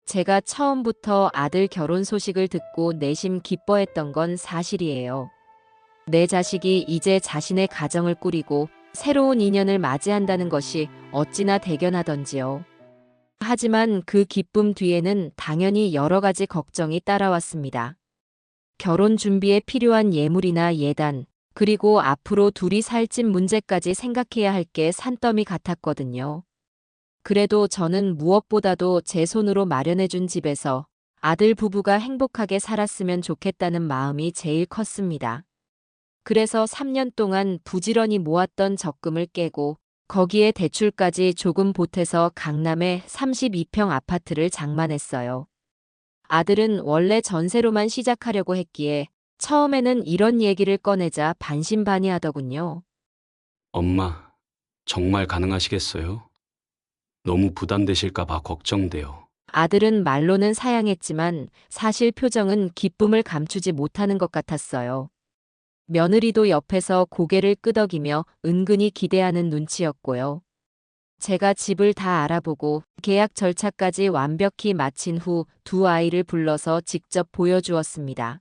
제가 처음부터 아들 결혼 소식을 듣고 내심 기뻐했던 건 사실이에요. 내 자식이 이제 자신의 가정을 꾸리고 새로운 인연을 맞이한다는 것이 어찌나 대견하던지요. 하지만 그 기쁨 뒤에는 당연히 여러 가지 걱정이 따라왔습니다. 결혼 준비에 필요한 예물이나 예단, 그리고 앞으로 둘이 살 집 문제까지 생각해야 할 게 산더미 같았거든요. 그래도 저는 무엇보다도 제 손으로 마련해준 집에서 아들 부부가 행복하게 살았으면 좋겠다는 마음이 제일 컸습니다. 그래서 3년 동안 부지런히 모았던 적금을 깨고 거기에 대출까지 조금 보태서 강남의 32평 아파트를 장만했어요. 아들은 원래 전세로만 시작하려고 했기에 처음에는 이런 얘기를 꺼내자 반신반의하더군요. 엄마, 정말 가능하시겠어요? 너무 부담되실까 봐 걱정돼요. 아들은 말로는 사양했지만 사실 표정은 기쁨을 감추지 못하는 것 같았어요. 며느리도 옆에서 고개를 끄덕이며 은근히 기대하는 눈치였고요. 제가 집을 다 알아보고 계약 절차까지 완벽히 마친 후 두 아이를 불러서 직접 보여주었습니다.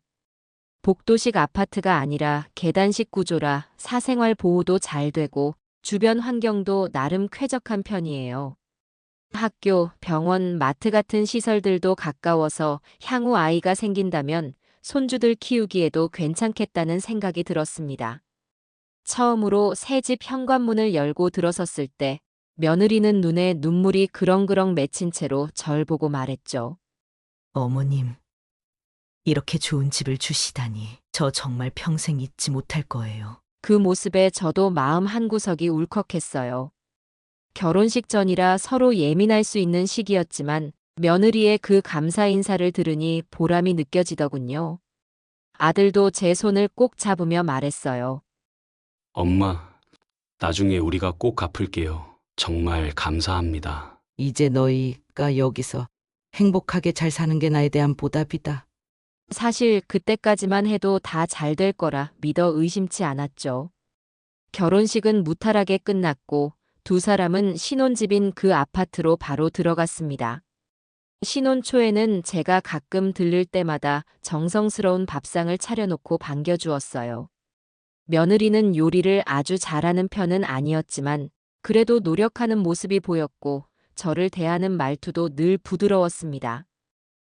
복도식 아파트가 아니라 계단식 구조라 사생활 보호도 잘 되고 주변 환경도 나름 쾌적한 편이에요. 학교, 병원, 마트 같은 시설들도 가까워서 향후 아이가 생긴다면 손주들 키우기에도 괜찮겠다는 생각이 들었습니다. 처음으로 새 집 현관문을 열고 들어섰을 때 며느리는 눈에 눈물이 그렁그렁 맺힌 채로 절 보고 말했죠. 어머님, 이렇게 좋은 집을 주시다니 저 정말 평생 잊지 못할 거예요. 그 모습에 저도 마음 한구석이 울컥했어요. 결혼식 전이라 서로 예민할 수 있는 시기였지만 며느리의 그 감사 인사를 들으니 보람이 느껴지더군요. 아들도 제 손을 꼭 잡으며 말했어요. 엄마, 나중에 우리가 꼭 갚을게요. 정말 감사합니다. 이제 너희가 여기서 행복하게 잘 사는 게 나에 대한 보답이다. 사실 그때까지만 해도 다 잘 될 거라 믿어 의심치 않았죠. 결혼식은 무탈하게 끝났고 두 사람은 신혼집인 그 아파트로 바로 들어갔습니다. 신혼 초에는 제가 가끔 들를 때마다 정성스러운 밥상을 차려놓고 반겨주었어요. 며느리는 요리를 아주 잘하는 편은 아니었지만 그래도 노력하는 모습이 보였고 저를 대하는 말투도 늘 부드러웠습니다.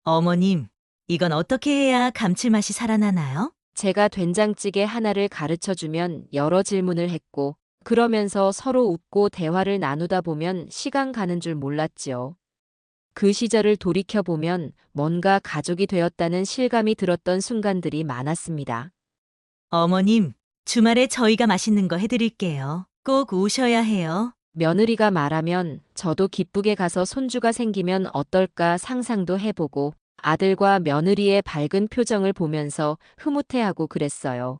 어머님, 이건 어떻게 해야 감칠맛이 살아나나요? 제가 된장찌개 하나를 가르쳐주면 여러 질문을 했고 그러면서 서로 웃고 대화를 나누다 보면 시간 가는 줄 몰랐지요. 그 시절을 돌이켜보면 뭔가 가족이 되었다는 실감이 들었던 순간들이 많았습니다. 어머님, 주말에 저희가 맛있는 거 해드릴게요. 꼭 오셔야 해요. 며느리가 말하면 저도 기쁘게 가서 손주가 생기면 어떨까 상상도 해보고 아들과 며느리의 밝은 표정을 보면서 흐뭇해하고 그랬어요.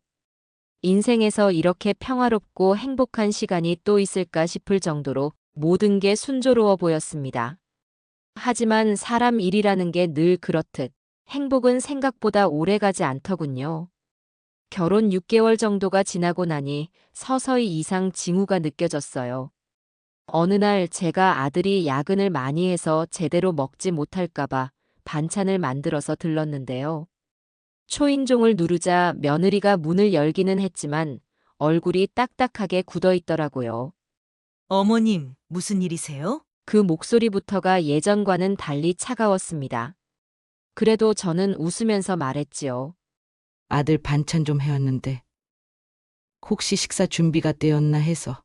인생에서 이렇게 평화롭고 행복한 시간이 또 있을까 싶을 정도로 모든 게 순조로워 보였습니다. 하지만 사람 일이라는 게 늘 그렇듯 행복은 생각보다 오래가지 않더군요. 결혼 6개월 정도가 지나고 나니 서서히 이상 징후가 느껴졌어요. 어느 날 제가 아들이 야근을 많이 해서 제대로 먹지 못할까봐 반찬을 만들어서 들렀는데요. 초인종을 누르자 며느리가 문을 열기는 했지만 얼굴이 딱딱하게 굳어 있더라고요. 어머님, 무슨 일이세요? 그 목소리부터가 예전과는 달리 차가웠습니다. 그래도 저는 웃으면서 말했지요. 아들 반찬 좀 해왔는데 혹시 식사 준비가 되었나 해서.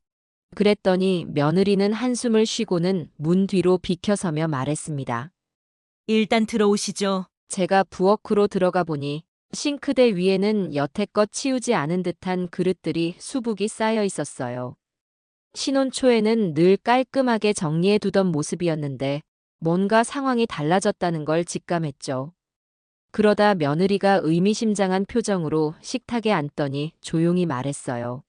그랬더니 며느리는 한숨을 쉬고는 문 뒤로 비켜서며 말했습니다. 일단 들어오시죠. 제가 부엌으로 들어가 보니 싱크대 위에는 여태껏 치우지 않은 듯한 그릇들이 수북이 쌓여 있었어요. 신혼 초에는 늘 깔끔하게 정리해 두던 모습이었는데 뭔가 상황이 달라졌다는 걸 직감했죠. 그러다 며느리가 의미심장한 표정으로 식탁에 앉더니 조용히 말했어요.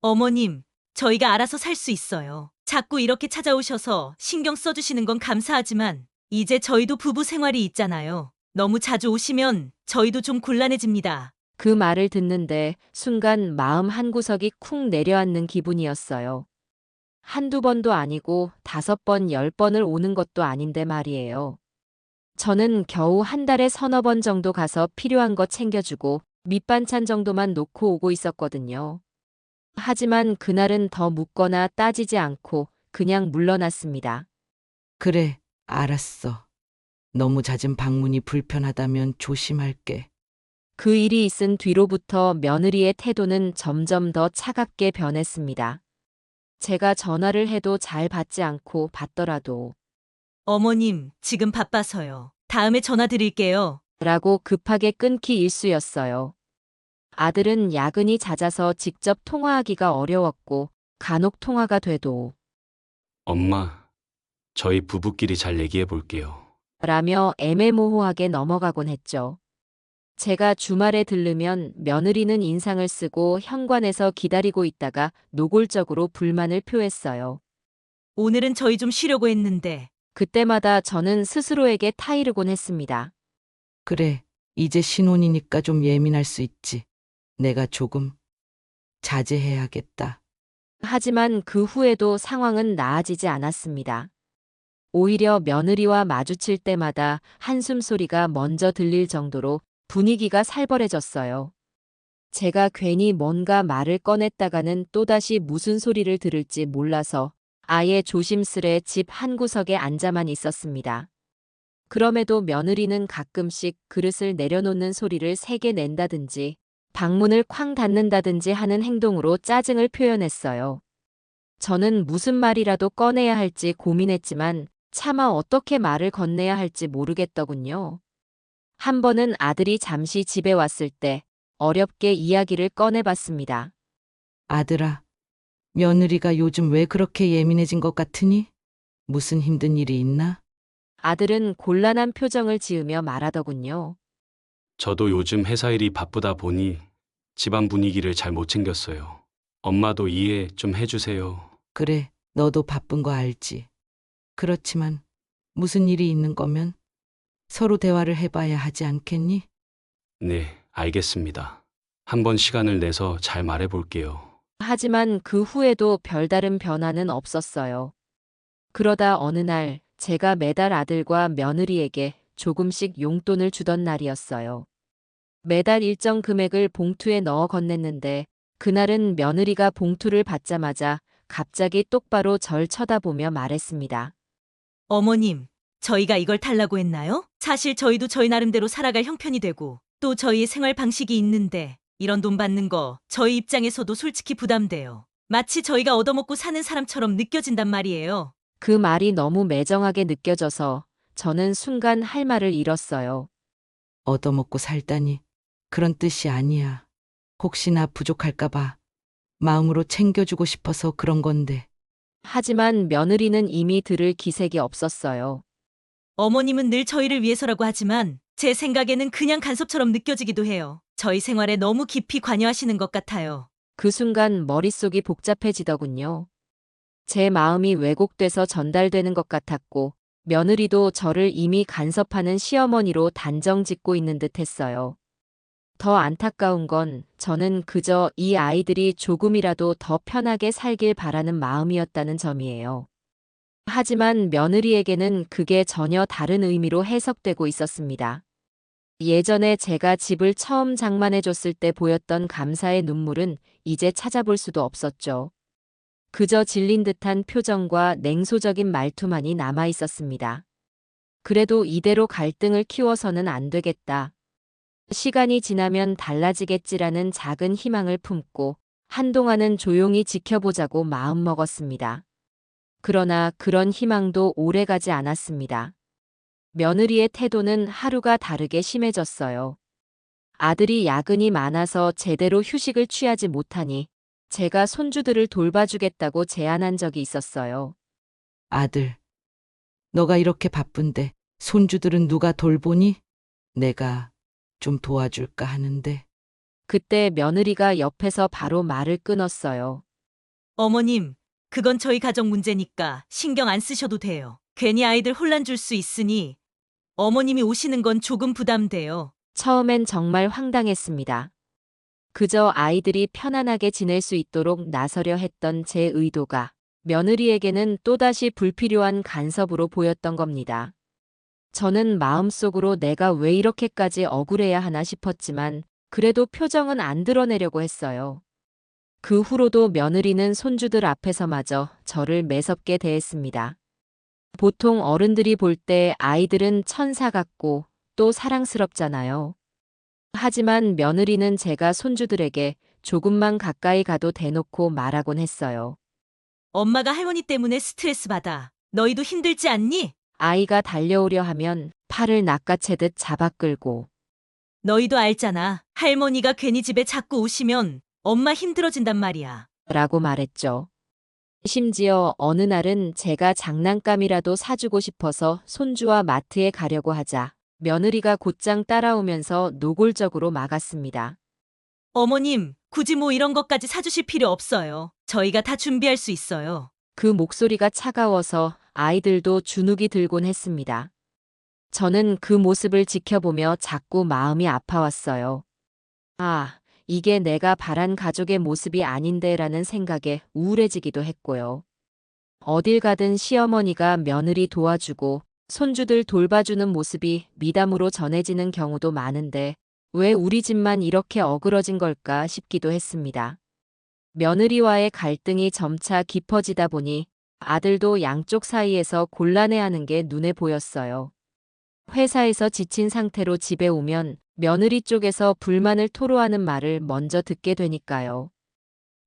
어머님, 저희가 알아서 살 수 있어요. 자꾸 이렇게 찾아오셔서 신경 써주시는 건 감사하지만 이제 저희도 부부 생활이 있잖아요. 너무 자주 오시면 저희도 좀 곤란해집니다. 그 말을 듣는데 순간 마음 한구석이 쿵 내려앉는 기분이었어요. 한두 번도 아니고 5번, 10번을 오는 것도 아닌데 말이에요. 저는 겨우 한 달에 서너 번 정도 가서 필요한 거 챙겨주고 밑반찬 정도만 놓고 오고 있었거든요. 하지만 그날은 더 묻거나 따지지 않고 그냥 물러났습니다. 그래, 알았어. 너무 잦은 방문이 불편하다면 조심할게. 그 일이 있은 뒤로부터 며느리의 태도는 점점 더 차갑게 변했습니다. 제가 전화를 해도 잘 받지 않고 받더라도 어머님, 지금 바빠서요. 다음에 전화 드릴게요. 라고 급하게 끊기 일쑤였어요. 아들은 야근이 잦아서 직접 통화하기가 어려웠고 간혹 통화가 돼도 엄마, 저희 부부끼리 잘 얘기해 볼게요. 라며 애매모호하게 넘어가곤 했죠. 제가 주말에 들르면 며느리는 인상을 쓰고 현관에서 기다리고 있다가 노골적으로 불만을 표했어요. 오늘은 저희 좀 쉬려고 했는데. 그때마다 저는 스스로에게 타이르곤 했습니다. 그래, 이제 신혼이니까 좀 예민할 수 있지. 내가 조금 자제해야겠다. 하지만 그 후에도 상황은 나아지지 않았습니다. 오히려 며느리와 마주칠 때마다 한숨 소리가 먼저 들릴 정도로 분위기가 살벌해졌어요. 제가 괜히 뭔가 말을 꺼냈다가는 또다시 무슨 소리를 들을지 몰라서 아예 조심스레 집 한구석에 앉아만 있었습니다. 그럼에도 며느리는 가끔씩 그릇을 내려놓는 소리를 세게 낸다든지 방문을 쾅 닫는다든지 하는 행동으로 짜증을 표현했어요. 저는 무슨 말이라도 꺼내야 할지 고민했지만 차마 어떻게 말을 건네야 할지 모르겠더군요. 한 번은 아들이 잠시 집에 왔을 때 어렵게 이야기를 꺼내봤습니다. 아들아, 며느리가 요즘 왜 그렇게 예민해진 것 같으니? 무슨 힘든 일이 있나? 아들은 곤란한 표정을 지으며 말하더군요. 저도 요즘 회사 일이 바쁘다 보니 집안 분위기를 잘 못 챙겼어요. 엄마도 이해 좀 해주세요. 그래, 너도 바쁜 거 알지. 그렇지만 무슨 일이 있는 거면 서로 대화를 해봐야 하지 않겠니? 네, 알겠습니다. 한번 시간을 내서 잘 말해 볼게요. 하지만 그 후에도 별다른 변화는 없었어요. 그러다 어느 날 제가 매달 아들과 며느리에게 조금씩 용돈을 주던 날이었어요. 매달 일정 금액을 봉투에 넣어 건넸는데 그날은 며느리가 봉투를 받자마자 갑자기 똑바로 절 쳐다보며 말했습니다. 어머님, 저희가 이걸 달라고 했나요? 사실 저희도 저희 나름대로 살아갈 형편이 되고 또 저희의 생활 방식이 있는데 이런 돈 받는 거 저희 입장에서도 솔직히 부담돼요. 마치 저희가 얻어먹고 사는 사람처럼 느껴진단 말이에요. 그 말이 너무 매정하게 느껴져서 저는 순간 할 말을 잃었어요. 얻어먹고 살다니. 그런 뜻이 아니야. 혹시나 부족할까봐 마음으로 챙겨주고 싶어서 그런 건데. 하지만 며느리는 이미 들을 기색이 없었어요. 어머님은 늘 저희를 위해서라고 하지만 제 생각에는 그냥 간섭처럼 느껴지기도 해요. 저희 생활에 너무 깊이 관여하시는 것 같아요. 그 순간 머릿속이 복잡해지더군요. 제 마음이 왜곡돼서 전달되는 것 같았고 며느리도 저를 이미 간섭하는 시어머니로 단정 짓고 있는 듯 했어요. 더 안타까운 건 저는 그저 이 아이들이 조금이라도 더 편하게 살길 바라는 마음이었다는 점이에요. 하지만 며느리에게는 그게 전혀 다른 의미로 해석되고 있었습니다. 예전에 제가 집을 처음 장만해줬을 때 보였던 감사의 눈물은 이제 찾아볼 수도 없었죠. 그저 질린 듯한 표정과 냉소적인 말투만이 남아 있었습니다. 그래도 이대로 갈등을 키워서는 안 되겠다. 시간이 지나면 달라지겠지라는 작은 희망을 품고 한동안은 조용히 지켜보자고 마음먹었습니다. 그러나 그런 희망도 오래가지 않았습니다. 며느리의 태도는 하루가 다르게 심해졌어요. 아들이 야근이 많아서 제대로 휴식을 취하지 못하니 제가 손주들을 돌봐주겠다고 제안한 적이 있었어요. 아들, 너가 이렇게 바쁜데 손주들은 누가 돌보니? 내가 좀 도와줄까 하는데. 그때 며느리가 옆에서 바로 말을 끊었어요. 어머님, 그건 저희 가정 문제니까 신경 안 쓰셔도 돼요. 괜히 아이들 혼란 줄 수 있으니 어머님이 오시는 건 조금 부담돼요. 처음엔 정말 황당했습니다. 그저 아이들이 편안하게 지낼 수 있도록 나서려 했던 제 의도가 며느리에게는 또다시 불필요한 간섭으로 보였던 겁니다. 저는 마음속으로 내가 왜 이렇게까지 억울해야 하나 싶었지만 그래도 표정은 안 드러내려고 했어요. 그 후로도 며느리는 손주들 앞에서마저 저를 매섭게 대했습니다. 보통 어른들이 볼 때 아이들은 천사 같고 또 사랑스럽잖아요. 하지만 며느리는 제가 손주들에게 조금만 가까이 가도 대놓고 말하곤 했어요. 엄마가 할머니 때문에 스트레스 받아. 너희도 힘들지 않니? 아이가 달려오려 하면 팔을 낚아채듯 잡아 끌고 너희도 알잖아. 할머니가 괜히 집에 자꾸 오시면 엄마 힘들어진단 말이야. 라고 말했죠. 심지어 어느 날은 제가 장난감이라도 사주고 싶어서 손주와 마트에 가려고 하자 며느리가 곧장 따라오면서 노골적으로 막았습니다. 어머님, 굳이 뭐 이런 것까지 사주실 필요 없어요. 저희가 다 준비할 수 있어요. 그 목소리가 차가워서 아이들도 주눅이 들곤 했습니다. 저는 그 모습을 지켜보며 자꾸 마음이 아파왔어요. 아, 이게 내가 바란 가족의 모습이 아닌데라는 생각에 우울해지기도 했고요. 어딜 가든 시어머니가 며느리 도와주고 손주들 돌봐주는 모습이 미담으로 전해지는 경우도 많은데 왜 우리 집만 이렇게 어그러진 걸까 싶기도 했습니다. 며느리와의 갈등이 점차 깊어지다 보니 아들도 양쪽 사이에서 곤란해하는 게 눈에 보였어요. 회사에서 지친 상태로 집에 오면 며느리 쪽에서 불만을 토로하는 말을 먼저 듣게 되니까요.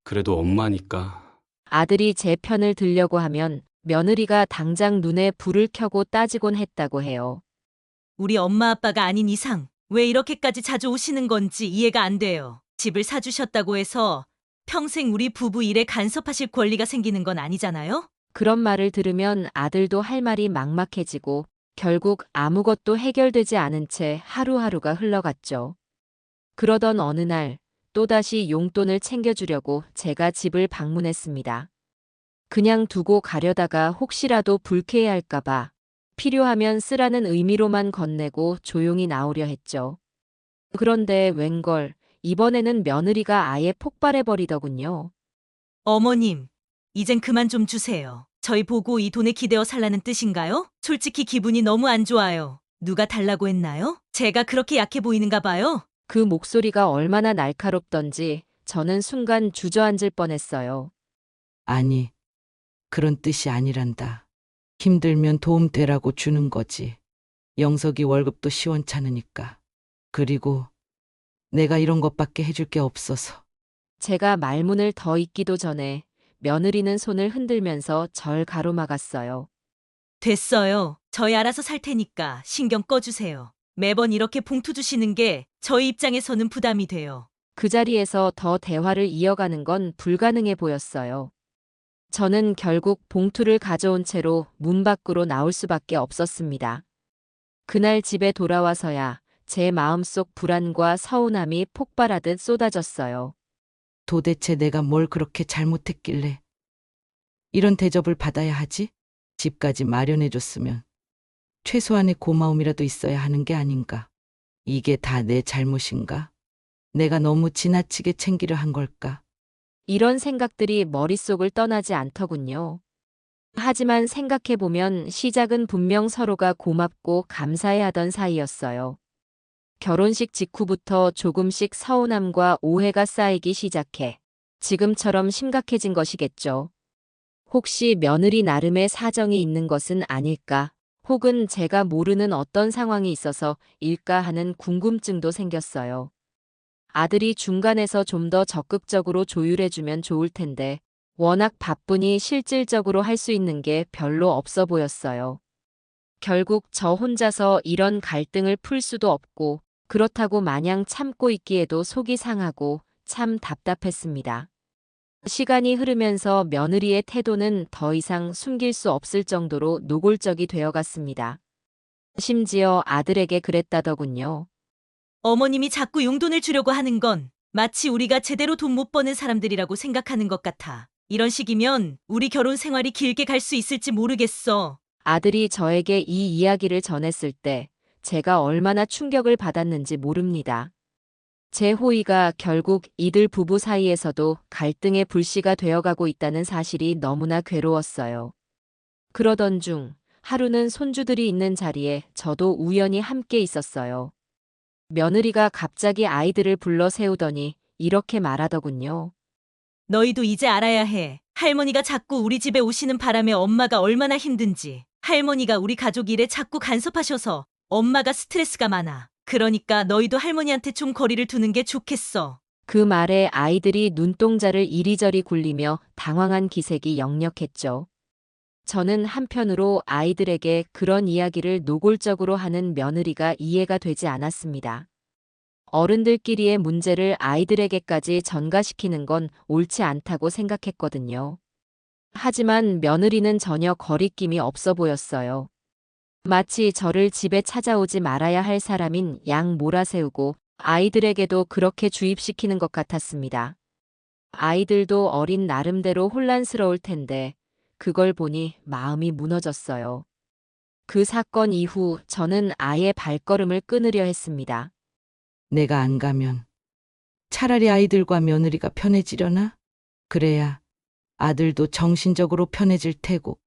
그래도 엄마니까. 아들이 제 편을 들려고 하면 며느리가 당장 눈에 불을 켜고 따지곤 했다고 해요. 우리 엄마 아빠가 아닌 이상 왜 이렇게까지 자주 오시는 건지 이해가 안 돼요. 집을 사주셨다고 해서 평생 우리 부부 일에 간섭하실 권리가 생기는 건 아니잖아요? 그런 말을 들으면 아들도 할 말이 막막해지고 결국 아무것도 해결되지 않은 채 하루하루가 흘러갔죠. 그러던 어느 날 또다시 용돈을 챙겨주려고 제가 집을 방문했습니다. 그냥 두고 가려다가 혹시라도 불쾌해할까봐 필요하면 쓰라는 의미로만 건네고 조용히 나오려 했죠. 그런데 웬걸 이번에는 며느리가 아예 폭발해버리더군요. 어머님, 이젠 그만 좀 주세요. 저희 보고 이 돈에 기대어 살라는 뜻인가요? 솔직히 기분이 너무 안 좋아요. 누가 달라고 했나요? 제가 그렇게 약해 보이는가 봐요. 그 목소리가 얼마나 날카롭던지 저는 순간 주저앉을 뻔했어요. 아니, 그런 뜻이 아니란다. 힘들면 도움되라고 주는 거지. 영석이 월급도 시원찮으니까. 그리고 내가 이런 것밖에 해줄 게 없어서. 제가 말문을 더 잇기도 전에 며느리는 손을 흔들면서 절 가로막았어요. 됐어요. 저희 알아서 살 테니까 신경 꺼주세요. 매번 이렇게 봉투 주시는 게 저희 입장에서는 부담이 돼요. 그 자리에서 더 대화를 이어가는 건 불가능해 보였어요. 저는 결국 봉투를 가져온 채로 문 밖으로 나올 수밖에 없었습니다. 그날 집에 돌아와서야 제 마음속 불안과 서운함이 폭발하듯 쏟아졌어요. 도대체 내가 뭘 그렇게 잘못했길래 이런 대접을 받아야 하지? 집까지 마련해줬으면 최소한의 고마움이라도 있어야 하는 게 아닌가? 이게 다 내 잘못인가? 내가 너무 지나치게 챙기려 한 걸까? 이런 생각들이 머릿속을 떠나지 않더군요. 하지만 생각해보면 시작은 분명 서로가 고맙고 감사해하던 사이였어요. 결혼식 직후부터 조금씩 서운함과 오해가 쌓이기 시작해 지금처럼 심각해진 것이겠죠. 혹시 며느리 나름의 사정이 있는 것은 아닐까? 혹은 제가 모르는 어떤 상황이 있어서 일까 하는 궁금증도 생겼어요. 아들이 중간에서 좀 더 적극적으로 조율해주면 좋을 텐데 워낙 바쁘니 실질적으로 할 수 있는 게 별로 없어 보였어요. 결국 저 혼자서 이런 갈등을 풀 수도 없고 그렇다고 마냥 참고 있기에도 속이 상하고 참 답답했습니다. 시간이 흐르면서 며느리의 태도는 더 이상 숨길 수 없을 정도로 노골적이 되어갔습니다. 심지어 아들에게 그랬다더군요. 어머님이 자꾸 용돈을 주려고 하는 건 마치 우리가 제대로 돈 못 버는 사람들이라고 생각하는 것 같아. 이런 식이면 우리 결혼 생활이 길게 갈 수 있을지 모르겠어. 아들이 저에게 이 이야기를 전했을 때 제가 얼마나 충격을 받았는지 모릅니다. 제 호의가 결국 이들 부부 사이에서도 갈등의 불씨가 되어가고 있다는 사실이 너무나 괴로웠어요. 그러던 중 하루는 손주들이 있는 자리에 저도 우연히 함께 있었어요. 며느리가 갑자기 아이들을 불러 세우더니 이렇게 말하더군요. 너희도 이제 알아야 해. 할머니가 자꾸 우리 집에 오시는 바람에 엄마가 얼마나 힘든지. 할머니가 우리 가족 일에 자꾸 간섭하셔서 엄마가 스트레스가 많아. 그러니까 너희도 할머니한테 좀 거리를 두는 게 좋겠어. 그 말에 아이들이 눈동자를 이리저리 굴리며 당황한 기색이 역력했죠. 저는 한편으로 아이들에게 그런 이야기를 노골적으로 하는 며느리가 이해가 되지 않았습니다. 어른들끼리의 문제를 아이들에게까지 전가시키는 건 옳지 않다고 생각했거든요. 하지만 며느리는 전혀 거리낌이 없어 보였어요. 마치 저를 집에 찾아오지 말아야 할 사람인 양 몰아세우고 아이들에게도 그렇게 주입시키는 것 같았습니다. 아이들도 어린 나름대로 혼란스러울 텐데 그걸 보니 마음이 무너졌어요. 그 사건 이후 저는 아예 발걸음을 끊으려 했습니다. 내가 안 가면 차라리 아이들과 며느리가 편해지려나? 그래야 아들도 정신적으로 편해질 테고.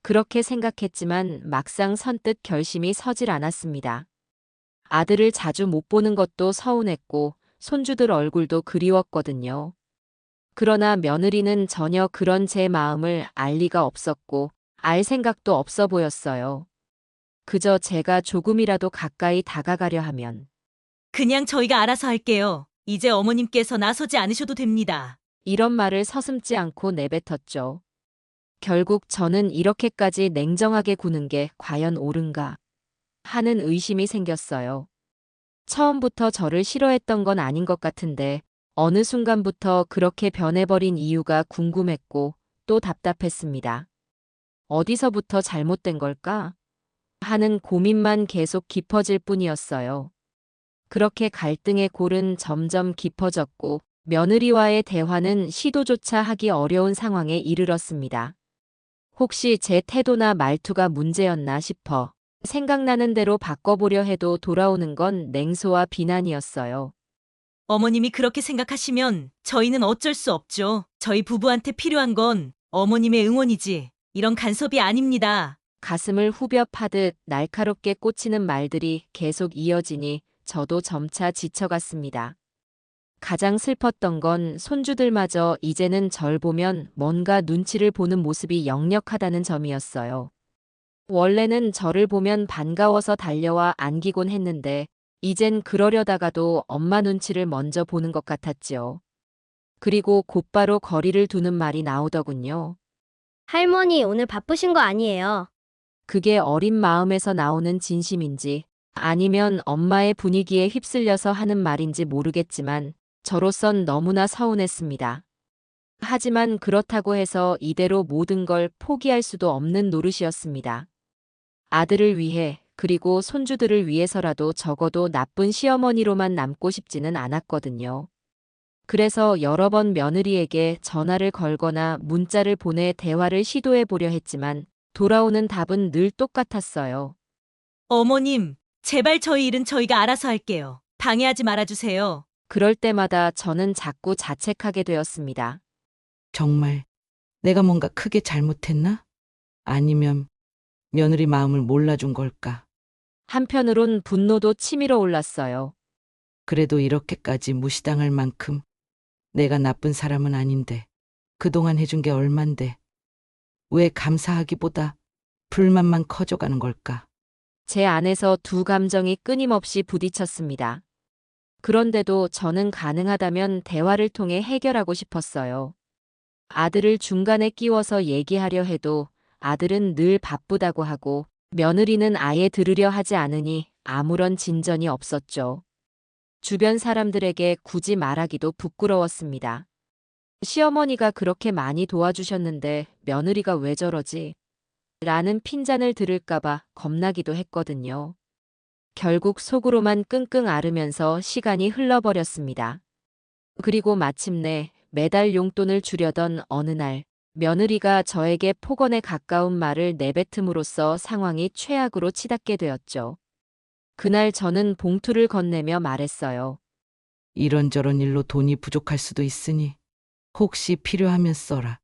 그렇게 생각했지만 막상 선뜻 결심이 서질 않았습니다. 아들을 자주 못 보는 것도 서운했고 손주들 얼굴도 그리웠거든요. 그러나 며느리는 전혀 그런 제 마음을 알 리가 없었고 알 생각도 없어 보였어요. 그저 제가 조금이라도 가까이 다가가려 하면 그냥 저희가 알아서 할게요. 이제 어머님께서 나서지 않으셔도 됩니다. 이런 말을 서슴지 않고 내뱉었죠. 결국 저는 이렇게까지 냉정하게 구는 게 과연 옳은가 하는 의심이 생겼어요. 처음부터 저를 싫어했던 건 아닌 것 같은데 어느 순간부터 그렇게 변해버린 이유가 궁금했고 또 답답했습니다. 어디서부터 잘못된 걸까? 하는 고민만 계속 깊어질 뿐이었어요. 그렇게 갈등의 골은 점점 깊어졌고 며느리와의 대화는 시도조차 하기 어려운 상황에 이르렀습니다. 혹시 제 태도나 말투가 문제였나 싶어 생각나는 대로 바꿔보려 해도 돌아오는 건 냉소와 비난이었어요. 어머님이 그렇게 생각하시면 저희는 어쩔 수 없죠. 저희 부부한테 필요한 건 어머님의 응원이지 이런 간섭이 아닙니다. 가슴을 후벼 파듯 날카롭게 꽂히는 말들이 계속 이어지니 저도 점차 지쳐갔습니다. 가장 슬펐던 건 손주들마저 이제는 절 보면 뭔가 눈치를 보는 모습이 역력하다는 점이었어요. 원래는 저를 보면 반가워서 달려와 안기곤 했는데 이젠 그러려다가도 엄마 눈치를 먼저 보는 것 같았지요. 그리고 곧바로 거리를 두는 말이 나오더군요. 할머니, 오늘 바쁘신 거 아니에요? 그게 어린 마음에서 나오는 진심인지 아니면 엄마의 분위기에 휩쓸려서 하는 말인지 모르겠지만 저로선 너무나 서운했습니다. 하지만 그렇다고 해서 이대로 모든 걸 포기할 수도 없는 노릇이었습니다. 아들을 위해 그리고 손주들을 위해서라도 적어도 나쁜 시어머니로만 남고 싶지는 않았거든요. 그래서 여러 번 며느리에게 전화를 걸거나 문자를 보내 대화를 시도해 보려 했지만 돌아오는 답은 늘 똑같았어요. 어머님, 제발 저희 일은 저희가 알아서 할게요. 방해하지 말아주세요. 그럴 때마다 저는 자꾸 자책하게 되었습니다. 정말 내가 뭔가 크게 잘못했나? 아니면 며느리 마음을 몰라준 걸까? 한편으론 분노도 치밀어 올랐어요. 그래도 이렇게까지 무시당할 만큼 내가 나쁜 사람은 아닌데 그동안 해준 게 얼만데 왜 감사하기보다 불만만 커져가는 걸까? 제 안에서 두 감정이 끊임없이 부딪혔습니다. 그런데도 저는 가능하다면 대화를 통해 해결하고 싶었어요. 아들을 중간에 끼워서 얘기하려 해도 아들은 늘 바쁘다고 하고 며느리는 아예 들으려 하지 않으니 아무런 진전이 없었죠. 주변 사람들에게 굳이 말하기도 부끄러웠습니다. 시어머니가 그렇게 많이 도와주셨는데 며느리가 왜 저러지? 라는 핀잔을 들을까봐 겁나기도 했거든요. 결국 속으로만 끙끙 앓으면서 시간이 흘러버렸습니다. 그리고 마침내 매달 용돈을 주려던 어느 날 며느리가 저에게 폭언에 가까운 말을 내뱉음으로써 상황이 최악으로 치닫게 되었죠. 그날 저는 봉투를 건네며 말했어요. 이런저런 일로 돈이 부족할 수도 있으니 혹시 필요하면 써라.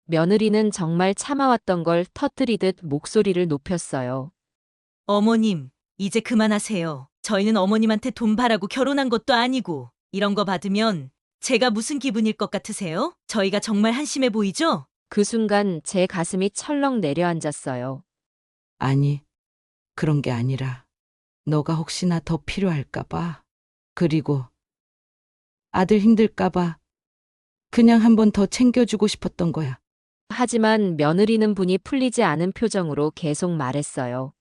며느리는 정말 참아왔던 걸 터뜨리듯 목소리를 높였어요. 어머님, 이제 그만하세요. 저희는 어머님한테 돈 바라고 결혼한 것도 아니고 이런 거 받으면 제가 무슨 기분일 것 같으세요? 저희가 정말 한심해 보이죠? 그 순간 제 가슴이 철렁 내려앉았어요. 아니, 그런 게 아니라 너가 혹시나 더 필요할까봐. 그리고 아들 힘들까봐 그냥 한 번 더 챙겨주고 싶었던 거야. 하지만 며느리는 분이 풀리지 않은 표정으로 계속 말했어요.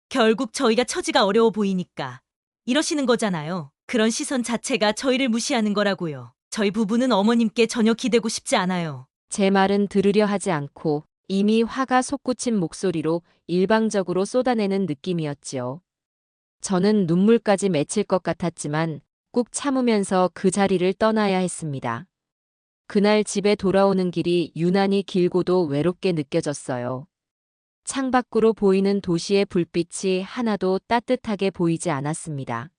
결국 저희가 처지가 어려워 보이니까 이러시는 거잖아요. 그런 시선 자체가 저희를 무시하는 거라고요. 저희 부부는 어머님께 전혀 기대고 싶지 않아요. 제 말은 들으려 하지 않고 이미 화가 솟구친 목소리로 일방적으로 쏟아내는 느낌이었지요. 저는 눈물까지 맺힐 것 같았지만 꾹 참으면서 그 자리를 떠나야 했습니다. 그날 집에 돌아오는 길이 유난히 길고도 외롭게 느껴졌어요. 창밖으로 보이는 도시의 불빛이 하나도 따뜻하게 보이지 않았습니다.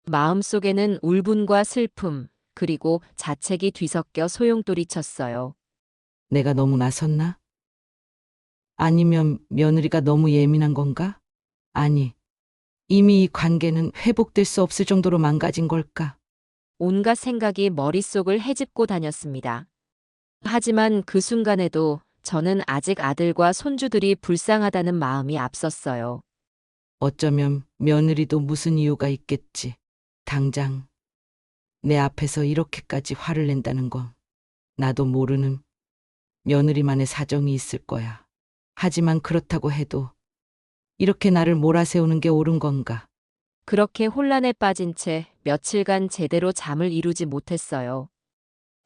마음속에는 울분과 슬픔, 그리고 자책이 뒤섞여 소용돌이 쳤어요. 내가 너무 나섰나? 아니면 며느리가 너무 예민한 건가? 아니, 이미 이 관계는 회복될 수 없을 정도로 망가진 걸까? 온갖 생각이 머릿속을 헤집고 다녔습니다. 하지만 그 순간에도 저는 아직 아들과 손주들이 불쌍하다는 마음이 앞섰어요. 어쩌면 며느리도 무슨 이유가 있겠지. 당장 내 앞에서 이렇게까지 화를 낸다는 건 나도 모르는 며느리만의 사정이 있을 거야. 하지만 그렇다고 해도 이렇게 나를 몰아세우는 게 옳은 건가? 그렇게 혼란에 빠진 채 며칠간 제대로 잠을 이루지 못했어요.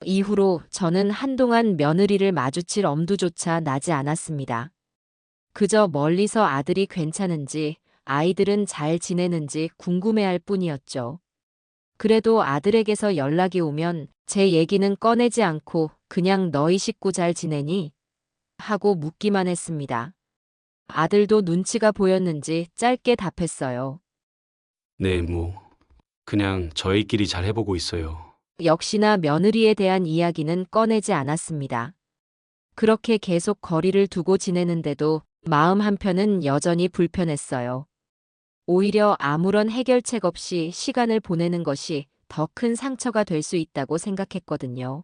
이후로 저는 한동안 며느리를 마주칠 엄두조차 나지 않았습니다. 그저 멀리서 아들이 괜찮은지, 아이들은 잘 지내는지 궁금해할 뿐이었죠. 그래도 아들에게서 연락이 오면 제 얘기는 꺼내지 않고 그냥 너희 식구 잘 지내니? 하고 묻기만 했습니다. 아들도 눈치가 보였는지 짧게 답했어요. 네, 그냥 저희끼리 잘 해보고 있어요. 역시나 며느리에 대한 이야기는 꺼내지 않았습니다. 그렇게 계속 거리를 두고 지내는데도 마음 한편은 여전히 불편했어요. 오히려 아무런 해결책 없이 시간을 보내는 것이 더 큰 상처가 될 수 있다고 생각했거든요.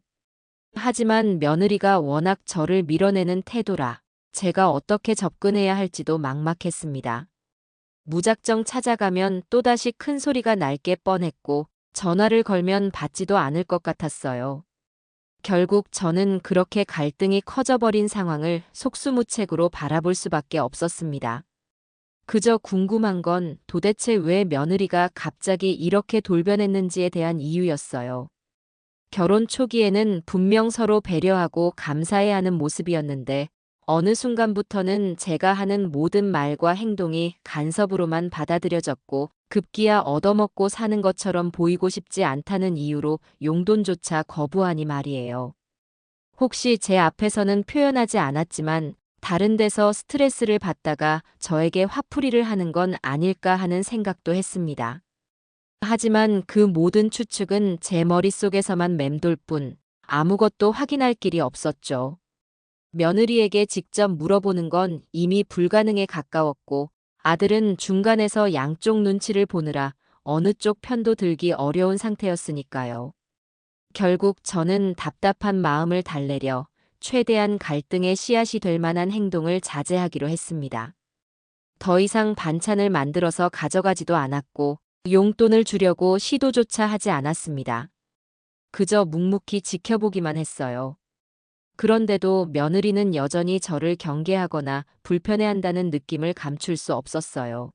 하지만 며느리가 워낙 저를 밀어내는 태도라 제가 어떻게 접근해야 할지도 막막했습니다. 무작정 찾아가면 또다시 큰 소리가 날 게 뻔했고 전화를 걸면 받지도 않을 것 같았어요. 결국 저는 그렇게 갈등이 커져버린 상황을 속수무책으로 바라볼 수밖에 없었습니다. 그저 궁금한 건 도대체 왜 며느리가 갑자기 이렇게 돌변했는지에 대한 이유였어요. 결혼 초기에는 분명 서로 배려하고 감사해야 하는 모습이었는데 어느 순간부터는 제가 하는 모든 말과 행동이 간섭으로만 받아들여졌고 급기야 얻어먹고 사는 것처럼 보이고 싶지 않다는 이유로 용돈조차 거부하니 말이에요. 혹시 제 앞에서는 표현하지 않았지만 다른 데서 스트레스를 받다가 저에게 화풀이를 하는 건 아닐까 하는 생각도 했습니다. 하지만 그 모든 추측은 제 머릿속에서만 맴돌 뿐 아무것도 확인할 길이 없었죠. 며느리에게 직접 물어보는 건 이미 불가능에 가까웠고 아들은 중간에서 양쪽 눈치를 보느라 어느 쪽 편도 들기 어려운 상태였으니까요. 결국 저는 답답한 마음을 달래려 최대한 갈등의 씨앗이 될 만한 행동을 자제하기로 했습니다. 더 이상 반찬을 만들어서 가져가지도 않았고 용돈을 주려고 시도조차 하지 않았습니다. 그저 묵묵히 지켜보기만 했어요. 그런데도 며느리는 여전히 저를 경계하거나 불편해한다는 느낌을 감출 수 없었어요.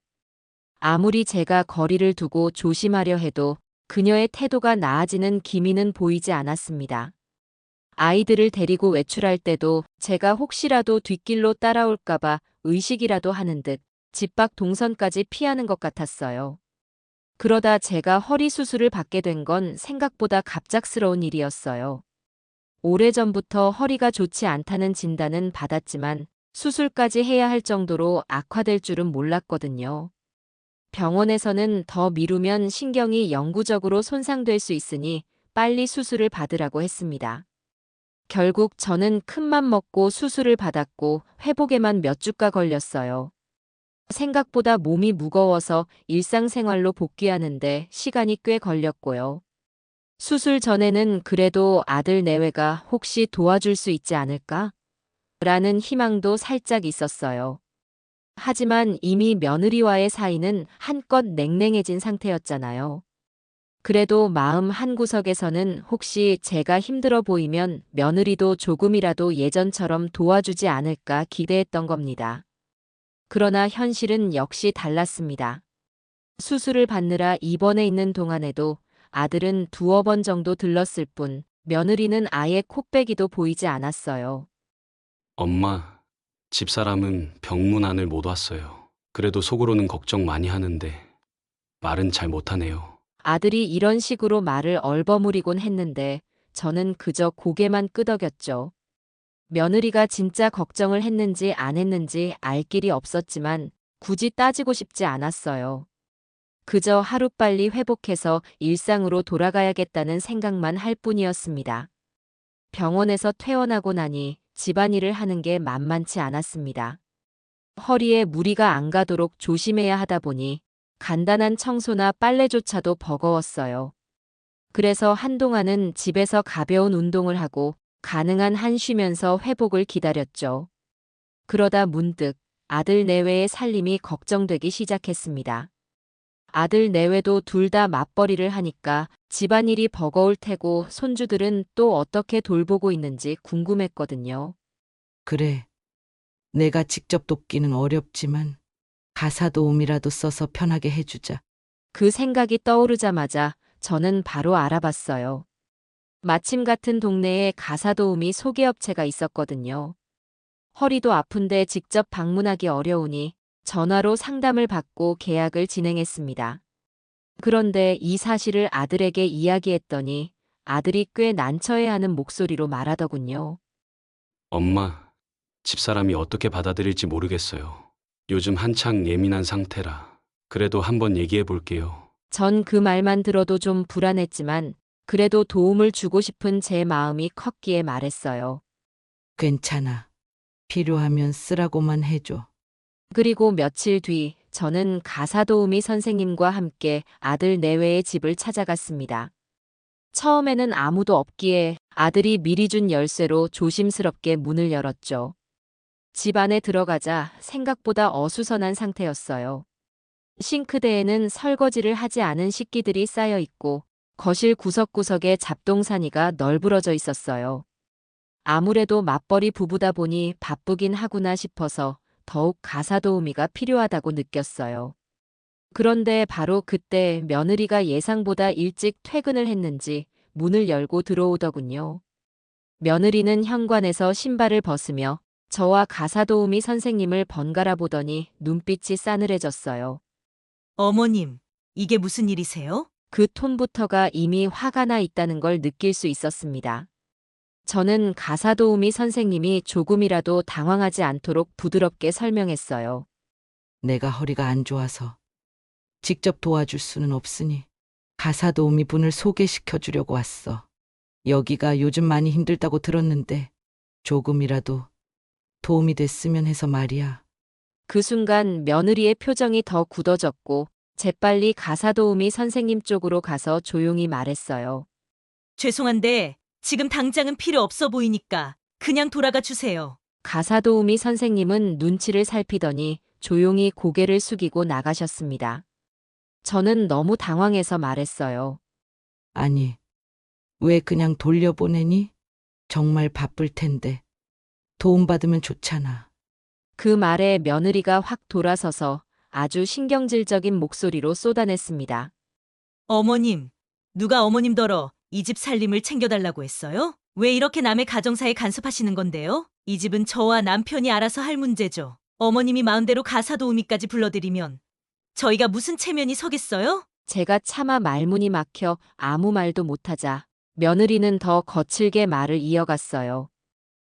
아무리 제가 거리를 두고 조심하려 해도 그녀의 태도가 나아지는 기미는 보이지 않았습니다. 아이들을 데리고 외출할 때도 제가 혹시라도 뒷길로 따라올까봐 의식이라도 하는 듯 집 밖 동선까지 피하는 것 같았어요. 그러다 제가 허리 수술을 받게 된 건 생각보다 갑작스러운 일이었어요. 오래전부터 허리가 좋지 않다는 진단은 받았지만 수술까지 해야 할 정도로 악화될 줄은 몰랐거든요. 병원에서는 더 미루면 신경이 영구적으로 손상될 수 있으니 빨리 수술을 받으라고 했습니다. 결국 저는 큰맘 먹고 수술을 받았고 회복에만 몇 주가 걸렸어요. 생각보다 몸이 무거워서 일상생활로 복귀하는데 시간이 꽤 걸렸고요. 수술 전에는 그래도 아들 내외가 혹시 도와줄 수 있지 않을까? 라는 희망도 살짝 있었어요. 하지만 이미 며느리와의 사이는 한껏 냉랭해진 상태였잖아요. 그래도 마음 한구석에서는 혹시 제가 힘들어 보이면 며느리도 조금이라도 예전처럼 도와주지 않을까 기대했던 겁니다. 그러나 현실은 역시 달랐습니다. 수술을 받느라 입원해 있는 동안에도 아들은 두어 번 정도 들렀을 뿐 며느리는 아예 코빼기도 보이지 않았어요. 엄마, 집사람은 병문안을 못 왔어요. 그래도 속으로는 걱정 많이 하는데 말은 잘 못하네요. 아들이 이런 식으로 말을 얼버무리곤 했는데 저는 그저 고개만 끄덕였죠. 며느리가 진짜 걱정을 했는지 안 했는지 알 길이 없었지만 굳이 따지고 싶지 않았어요. 그저 하루빨리 회복해서 일상으로 돌아가야겠다는 생각만 할 뿐이었습니다. 병원에서 퇴원하고 나니 집안일을 하는 게 만만치 않았습니다. 허리에 무리가 안 가도록 조심해야 하다 보니 간단한 청소나 빨래조차도 버거웠어요. 그래서 한동안은 집에서 가벼운 운동을 하고 가능한 한 쉬면서 회복을 기다렸죠. 그러다 문득 아들 내외의 살림이 걱정되기 시작했습니다. 아들 내외도 둘 다 맞벌이를 하니까 집안일이 버거울 테고 손주들은 또 어떻게 돌보고 있는지 궁금했거든요. 그래. 내가 직접 돕기는 어렵지만 가사 도우미라도 써서 편하게 해주자. 그 생각이 떠오르자마자 저는 바로 알아봤어요. 마침 같은 동네에 가사도우미 소개업체가 있었거든요. 허리도 아픈데 직접 방문하기 어려우니 전화로 상담을 받고 계약을 진행했습니다. 그런데 이 사실을 아들에게 이야기했더니 아들이 꽤 난처해하는 목소리로 말하더군요. 엄마, 집사람이 어떻게 받아들일지 모르겠어요. 요즘 한창 예민한 상태라. 그래도 한번 얘기해 볼게요. 전 그 말만 들어도 좀 불안했지만 그래도 도움을 주고 싶은 제 마음이 컸기에 말했어요. 괜찮아. 필요하면 쓰라고만 해줘. 그리고 며칠 뒤 저는 가사도우미 선생님과 함께 아들 내외의 집을 찾아갔습니다. 처음에는 아무도 없기에 아들이 미리 준 열쇠로 조심스럽게 문을 열었죠. 집 안에 들어가자 생각보다 어수선한 상태였어요. 싱크대에는 설거지를 하지 않은 식기들이 쌓여 있고 거실 구석구석에 잡동사니가 널브러져 있었어요. 아무래도 맞벌이 부부다 보니 바쁘긴 하구나 싶어서 더욱 가사도우미가 필요하다고 느꼈어요. 그런데 바로 그때 며느리가 예상보다 일찍 퇴근을 했는지 문을 열고 들어오더군요. 며느리는 현관에서 신발을 벗으며 저와 가사도우미 선생님을 번갈아 보더니 눈빛이 싸늘해졌어요. 어머님, 이게 무슨 일이세요? 그 톤부터가 이미 화가 나 있다는 걸 느낄 수 있었습니다. 저는 가사도우미 선생님이 조금이라도 당황하지 않도록 부드럽게 설명했어요. 내가 허리가 안 좋아서 직접 도와줄 수는 없으니 가사 도우미 분을 소개시켜 주려고 왔어. 여기가 요즘 많이 힘들다고 들었는데 조금이라도 도움이 됐으면 해서 말이야. 그 순간 며느리의 표정이 더 굳어졌고 재빨리 가사도우미 선생님 쪽으로 가서 조용히 말했어요. 죄송한데 지금 당장은 필요 없어 보이니까 그냥 돌아가 주세요. 가사도우미 선생님은 눈치를 살피더니 조용히 고개를 숙이고 나가셨습니다. 저는 너무 당황해서 말했어요. 아니, 왜 그냥 돌려보내니? 정말 바쁠 텐데. 도움받으면 좋잖아. 그 말에 며느리가 확 돌아서서 아주 신경질적인 목소리로 쏟아냈습니다. 어머님, 누가 어머님더러 이 집 살림을 챙겨달라고 했어요? 왜 이렇게 남의 가정사에 간섭하시는 건데요? 이 집은 저와 남편이 알아서 할 문제죠. 어머님이 마음대로 가사도우미까지 불러드리면 저희가 무슨 체면이 서겠어요? 제가 차마 말문이 막혀 아무 말도 못하자 며느리는 더 거칠게 말을 이어갔어요.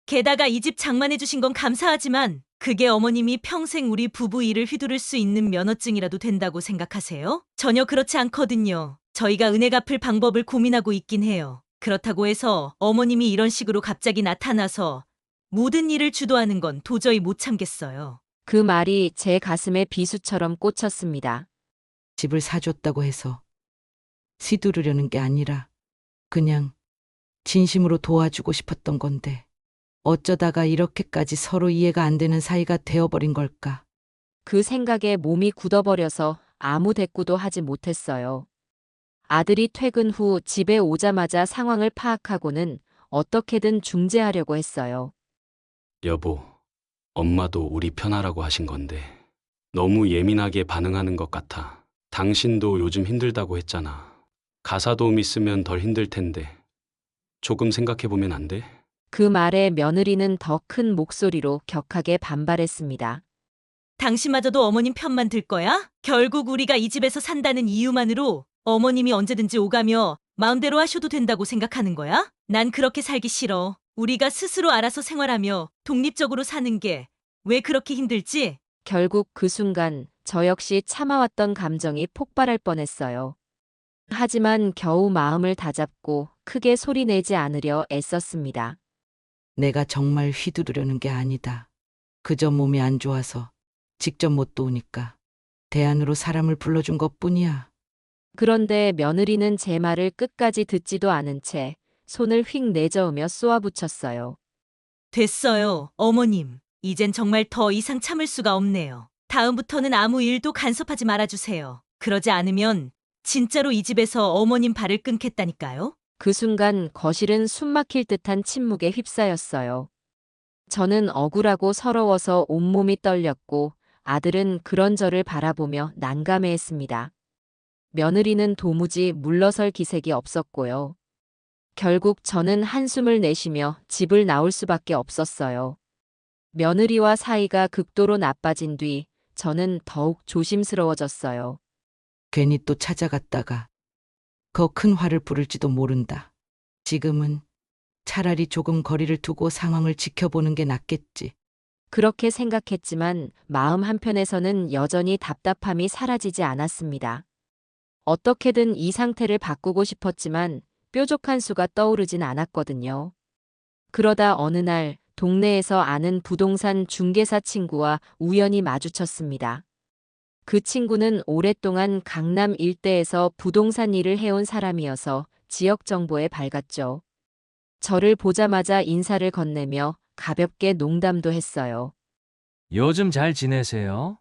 게다가 이 집 장만해 주신 건 감사하지만 그게 어머님이 평생 우리 부부 일을 휘두를 수 있는 면허증이라도 된다고 생각하세요? 전혀 그렇지 않거든요. 저희가 은혜 갚을 방법을 고민하고 있긴 해요. 그렇다고 해서 어머님이 이런 식으로 갑자기 나타나서 모든 일을 주도하는 건 도저히 못 참겠어요. 그 말이 제 가슴에 비수처럼 꽂혔습니다. 집을 사줬다고 해서 시두르려는 게 아니라 그냥 진심으로 도와주고 싶었던 건데 어쩌다가 이렇게까지 서로 이해가 안 되는 사이가 되어버린 걸까? 그 생각에 몸이 굳어버려서 아무 대꾸도 하지 못했어요. 아들이 퇴근 후 집에 오자마자 상황을 파악하고는 어떻게든 중재하려고 했어요. 여보, 엄마도 우리 편하라고 하신 건데 너무 예민하게 반응하는 것 같아. 당신도 요즘 힘들다고 했잖아. 가사 도우미 쓰면 덜 힘들 텐데 조금 생각해보면 안 돼? 그 말에 며느리는 더 큰 목소리로 격하게 반발했습니다. 당신마저도 어머님 편만 들 거야? 결국 우리가 이 집에서 산다는 이유만으로 어머님이 언제든지 오가며 마음대로 하셔도 된다고 생각하는 거야? 난 그렇게 살기 싫어. 우리가 스스로 알아서 생활하며 독립적으로 사는 게 왜 그렇게 힘들지? 결국 그 순간 저 역시 참아왔던 감정이 폭발할 뻔했어요. 하지만 겨우 마음을 다잡고 크게 소리내지 않으려 애썼습니다. 내가 정말 휘두르려는 게 아니다. 그저 몸이 안 좋아서 직접 못 도우니까 대안으로 사람을 불러준 것뿐이야. 그런데 며느리는 제 말을 끝까지 듣지도 않은 채 손을 휙 내저으며 쏘아붙였어요. 됐어요, 어머님. 이젠 정말 더 이상 참을 수가 없네요. 다음부터는 아무 일도 간섭하지 말아주세요. 그러지 않으면 진짜로 이 집에서 어머님 발을 끊겠다니까요? 그 순간 거실은 숨막힐 듯한 침묵에 휩싸였어요. 저는 억울하고 서러워서 온몸이 떨렸고 아들은 그런 저를 바라보며 난감해했습니다. 며느리는 도무지 물러설 기색이 없었고요. 결국 저는 한숨을 내쉬며 집을 나올 수밖에 없었어요. 며느리와 사이가 극도로 나빠진 뒤 저는 더욱 조심스러워졌어요. 괜히 또 찾아갔다가 더 큰 화를 부를지도 모른다. 지금은 차라리 조금 거리를 두고 상황을 지켜보는 게 낫겠지. 그렇게 생각했지만 마음 한편에서는 여전히 답답함이 사라지지 않았습니다. 어떻게든 이 상태를 바꾸고 싶었지만 뾰족한 수가 떠오르진 않았거든요. 그러다 어느 날 동네에서 아는 부동산 중개사 친구와 우연히 마주쳤습니다. 그 친구는 오랫동안 강남 일대에서 부동산 일을 해온 사람이어서 지역 정보에 밝았죠. 저를 보자마자 인사를 건네며 가볍게 농담도 했어요. 요즘 잘 지내세요?